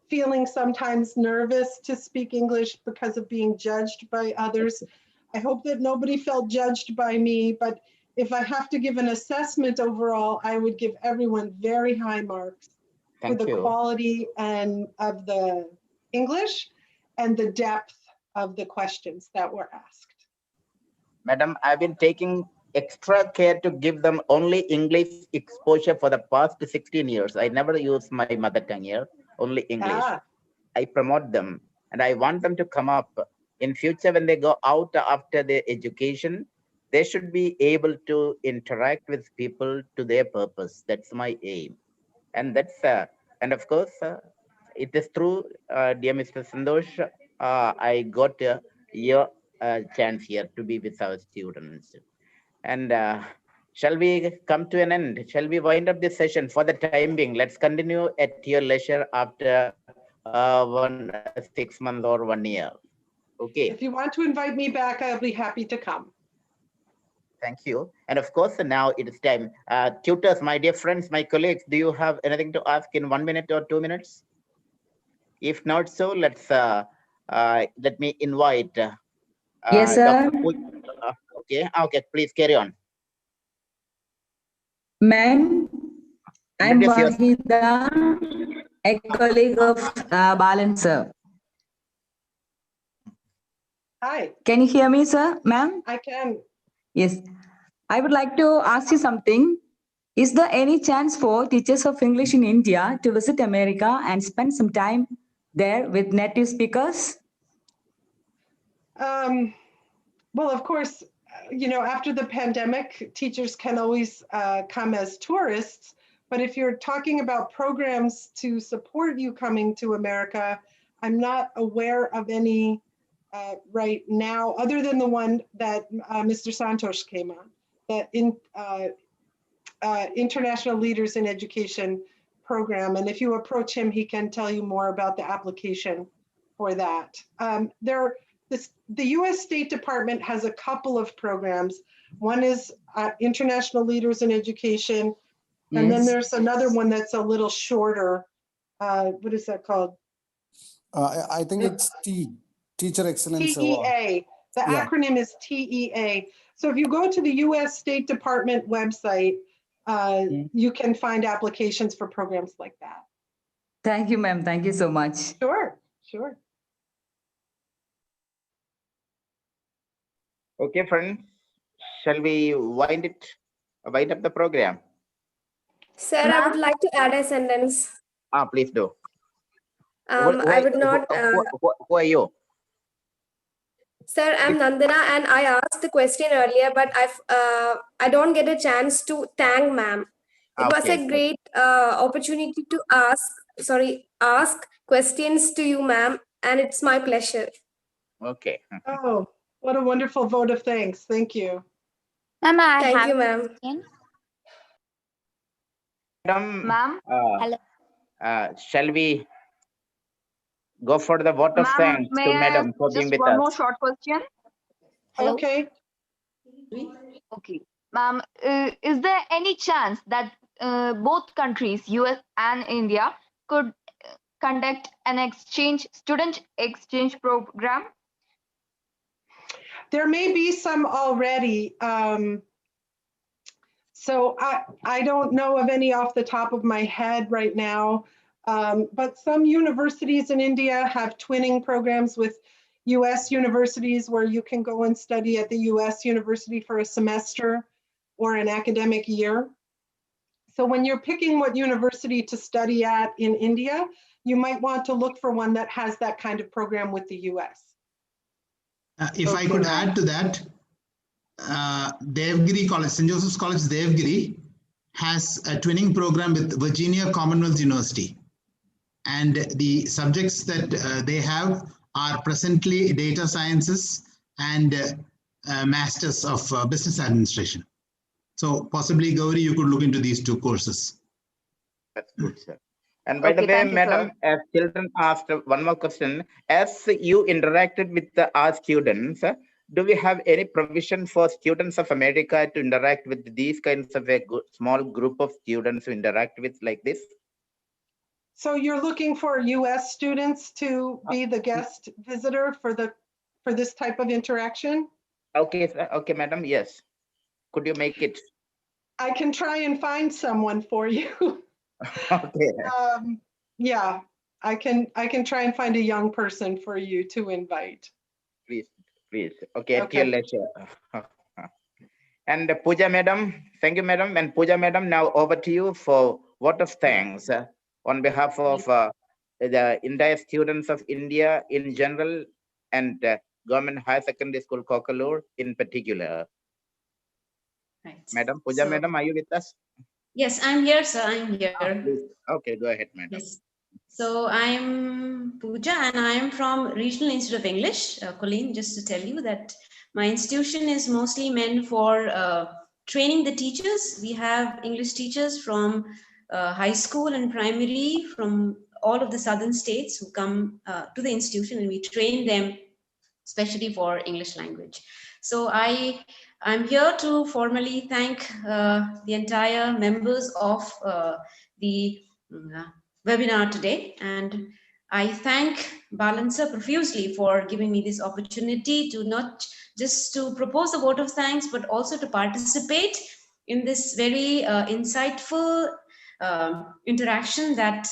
feeling sometimes nervous to speak English because of being judged by others. I hope that nobody felt judged by me, but if I have to give an assessment overall, I would give everyone very high marks for the quality and of the English and the depth of the questions that were asked. Madam, I've been taking extra care to give them only English exposure for the past 16 years. I never use my mother tongue here, only English. I promote them and I want them to come up. In future, when they go out after their education, they should be able to interact with people to their purpose. That's my aim. And that's, and of course, it is true, dear Mr. Sandosh, I got your chance here to be with our students. And shall we come to an end? Shall we wind up this session for the time being? Let's continue at your leisure after 6 months or 1 year. Okay. If you want to invite me back, I'll be happy to come. Thank you. And of course, now it is time. Tutors, my dear friends, my colleagues, do you have anything to ask in 1 minute or 2 minutes? If not so, let's let me invite. Yes, sir. Okay, please carry on. Ma'am, I'm Wahida, a colleague of Balan, sir. Hi. Can you hear me, sir, ma'am? I can. Yes. I would like to ask you something. Is there any chance for teachers of English in India to visit America and spend some time there with native speakers? Well, of course, you know, after the pandemic, teachers can always come as tourists. But if you're talking about programs to support you coming to America, I'm not aware of any right now, other than the one that Mr. Santosh came on, that International Leaders in Education program. And if you approach him, he can tell you more about the application for that. The US State Department has a couple of programs. One is International Leaders in Education. And then there's another one that's a little shorter. What is that called? I think it's Teacher Excellence Award. TEA. The acronym is TEA. So if you go to the US State Department website, you can find applications for programs like that. Thank you, ma'am. Thank you so much. Sure, sure. Okay, friends, shall we wind up the program? Sir, I would like to add a sentence. Please do. I would not. Who are you? Sir, I'm Nandana, and I asked the question earlier, but I don't get a chance to thank ma'am. It was a great opportunity to ask questions to you, ma'am, and it's my pleasure. Okay. Oh, what a wonderful vote of thanks. Thank you. Ma'am, Thank you, ma'am. Ma'am, shall we go for the vote of thanks to Madam for being with us? One more short question. Hello? Okay. Okay. Ma'am, is there any chance that both countries, US and India, could conduct an student exchange program? There may be some already. So I don't know of any off the top of my head right now, but some universities in India have twinning programs with US universities where you can go and study at the US university for a semester or an academic year. So when you're picking what university to study at in India, you might want to look for one that has that kind of program with the US. If I could add to that, Devgiri College, St. Joseph's College, Devgiri has a twinning program with Virginia Commonwealth University. And the subjects that they have are presently data sciences and masters of business administration. So possibly, Gauri, you could look into these two courses. That's good, sir. And by the way, madam, as children asked one more question, as you interacted with our students, do we have any provision for students of America to interact with these kinds of a small group of students to interact with like this? So you're looking for US students to be the guest visitor for this type of interaction? Okay, sir. Okay, madam. Yes. Could you make it? I can try and find someone for you. Okay. Yeah, I can try and find a young person for you to invite. please. Okay, at your leisure. And Pooja madam, thank you madam. And Pooja madam, now over to you for vote of thanks on behalf of the entire students of India in general and Government Higher Secondary School Kokkallur in particular. Right. Madam, Pooja madam, are you with us? Yes, I'm here, sir. I'm here. Okay, go ahead, madam. Yes. So I'm Pooja and I am from Regional Institute of English, Colleen, just to tell you that my institution is mostly meant for training the teachers. We have English teachers from high school and primary from all of the southern states who come to the institution, and we train them especially for English language. So I'm here to formally thank the entire members of the webinar today, and I thank Balancer profusely for giving me this opportunity to not just to propose a vote of thanks, but also to participate in this very insightful interaction that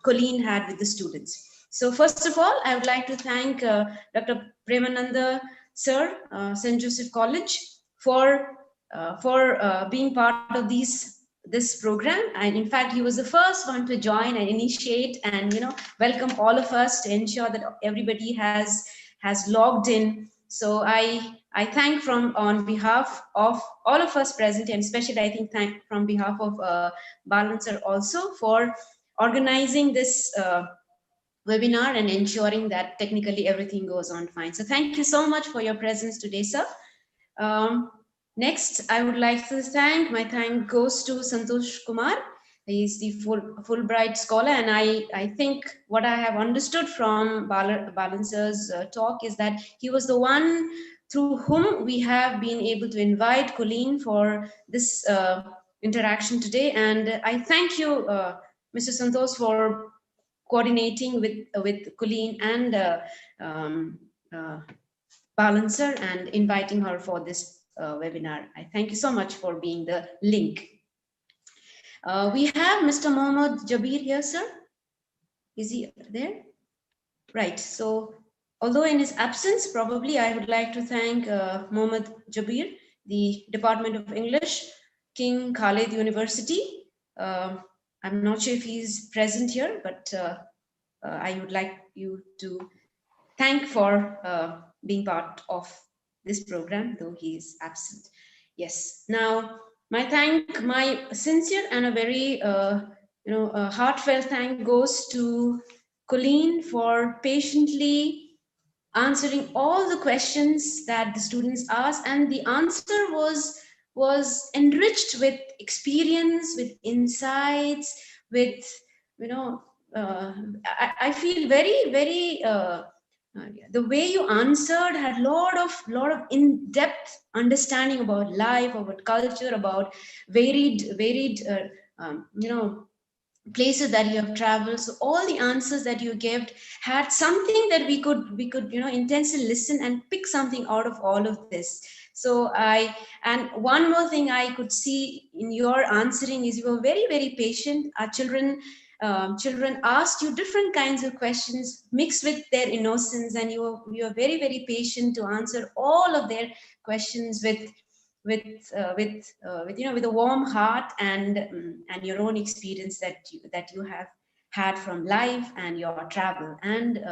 Colleen had with the students. So first of all, I would like to thank Dr. Premananda sir, St. Joseph College, for being part of this program. And in fact, he was the first one to join and initiate and welcome all of us to ensure that everybody has logged in. So I thank on behalf of all of us present, and especially I think thank from behalf of Balancer also for organizing this webinar and ensuring that technically everything goes on fine. So thank you so much for your presence today, sir. Next, I would like to thank, my thank goes to Santosh Kumar. He is the Fulbright scholar, and I think what I have understood from Balancer's talk is that he was the one through whom we have been able to invite Colleen for this interaction today. And I thank you, Mr. Santosh, for coordinating with Colleen and Balancer and inviting her for this webinar. I thank you so much for being the link. We have Mr. Mohammad Jabir here, sir. Is he there? Right. So, although in his absence, probably I would like to thank Mohammad Jabir, the Department of English, King Khalid University. I'm not sure if he's present here, but I would like you to thank for being part of this program, though he is absent. Yes. Now, my sincere and a very heartfelt thank goes to Colleen for patiently answering all the questions that the students asked, and the answer was enriched with experience, with insights, with I feel very the way you answered had lot of in-depth understanding about life, about culture, about varied places that you have traveled. So all the answers that you gave had something that we could intensely listen and pick something out of all of this. So and one more thing I could see in your answering is you were very patient. Our children asked you different kinds of questions mixed with their innocence, and you are very patient to answer all of their questions with a warm heart and your own experience that you have had from life and your travel and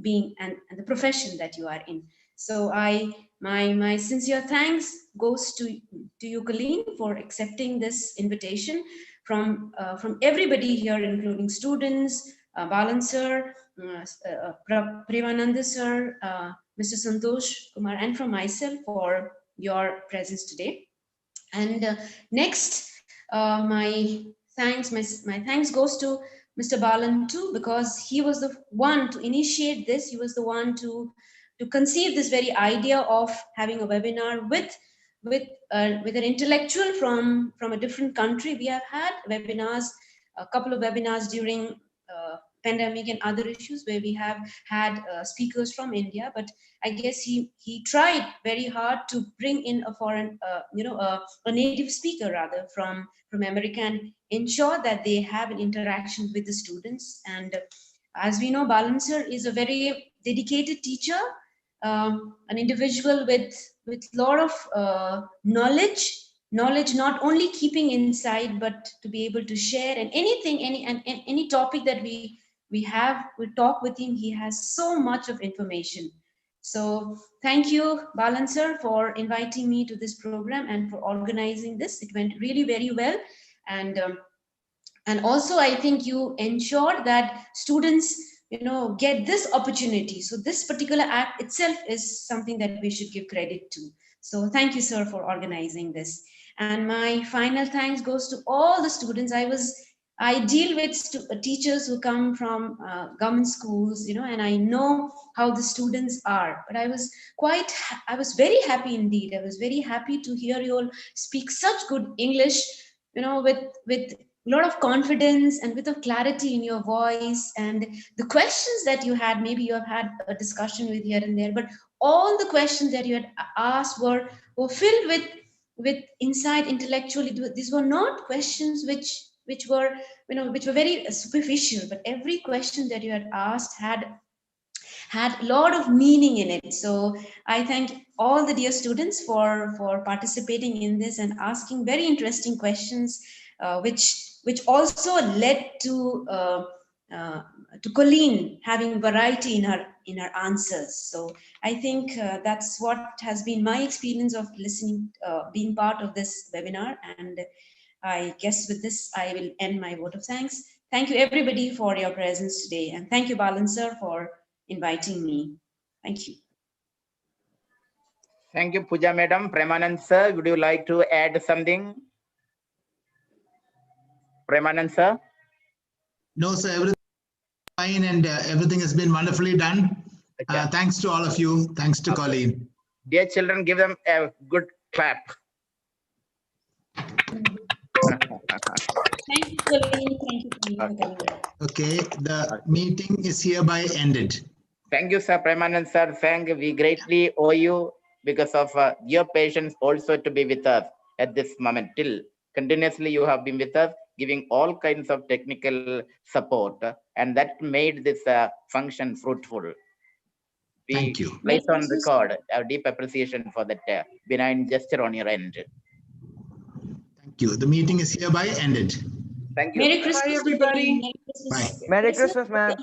being and the profession that you are in. So my sincere thanks goes to you, Colleen, for accepting this invitation from everybody here, including students, Balancer, Premananda sir, Mr. Santosh Kumar, and from myself for your presence today. And next, my thanks goes to Mr. Balan too, because he was the one to initiate this. He was the one to conceive this very idea of having a webinar with an intellectual from a different country. We have had webinars, a couple of webinars during pandemic and other issues where we have had speakers from India, but I guess he tried very hard to bring in a foreign, a native speaker rather from America and ensure that they have an interaction with the students. And as we know, Balancer is a very dedicated teacher, an individual with lot of knowledge not only keeping inside, but to be able to share, and anything, any topic that we talk with him. He has so much of information. So thank you, Balan sir, for inviting me to this program and for organizing this. It went really very well. And also I think you ensured that students, get this opportunity. So this particular act itself is something that we should give credit to. So thank you, sir, for organizing this. And my final thanks goes to all the students. I deal with teachers who come from government schools, and I know how the students are. But I was very happy indeed. I was very happy to hear you all speak such good English, with a lot of confidence and with a clarity in your voice. And the questions that you had, maybe you have had a discussion with here and there, but all the questions that you had asked were filled with insight intellectually. These were not questions which were very superficial, but every question that you had asked had a lot of meaning in it. So I thank all the dear students for participating in this and asking very interesting questions, which also led to Colleen having variety in her answers. So I think that's what has been my experience of listening, being part of this webinar. And I guess with this, I will end my vote of thanks. Thank you everybody for your presence today. And thank you, Balan sir, for inviting me. Thank you. Thank you, Pooja madam. Premanand sir, would you like to add something? Premanand sir? No, sir, everything is fine, and everything has been wonderfully done. Thanks to all of you. Thanks to Colleen. Dear children, give them a good clap. Thank you, Colleen. Thank you. Okay, the meeting is hereby ended. Thank you, sir. Premanand sir. We greatly owe you because of your patience also to be with us at this moment. Till continuously you have been with us, giving all kinds of technical support, and that made this function fruitful. Thank you. Place on record our deep appreciation for that benign gesture on your end. Thank you. The meeting is hereby ended. Thank you. Merry Christmas, everybody. Merry Christmas. Bye. Merry Christmas, ma'am.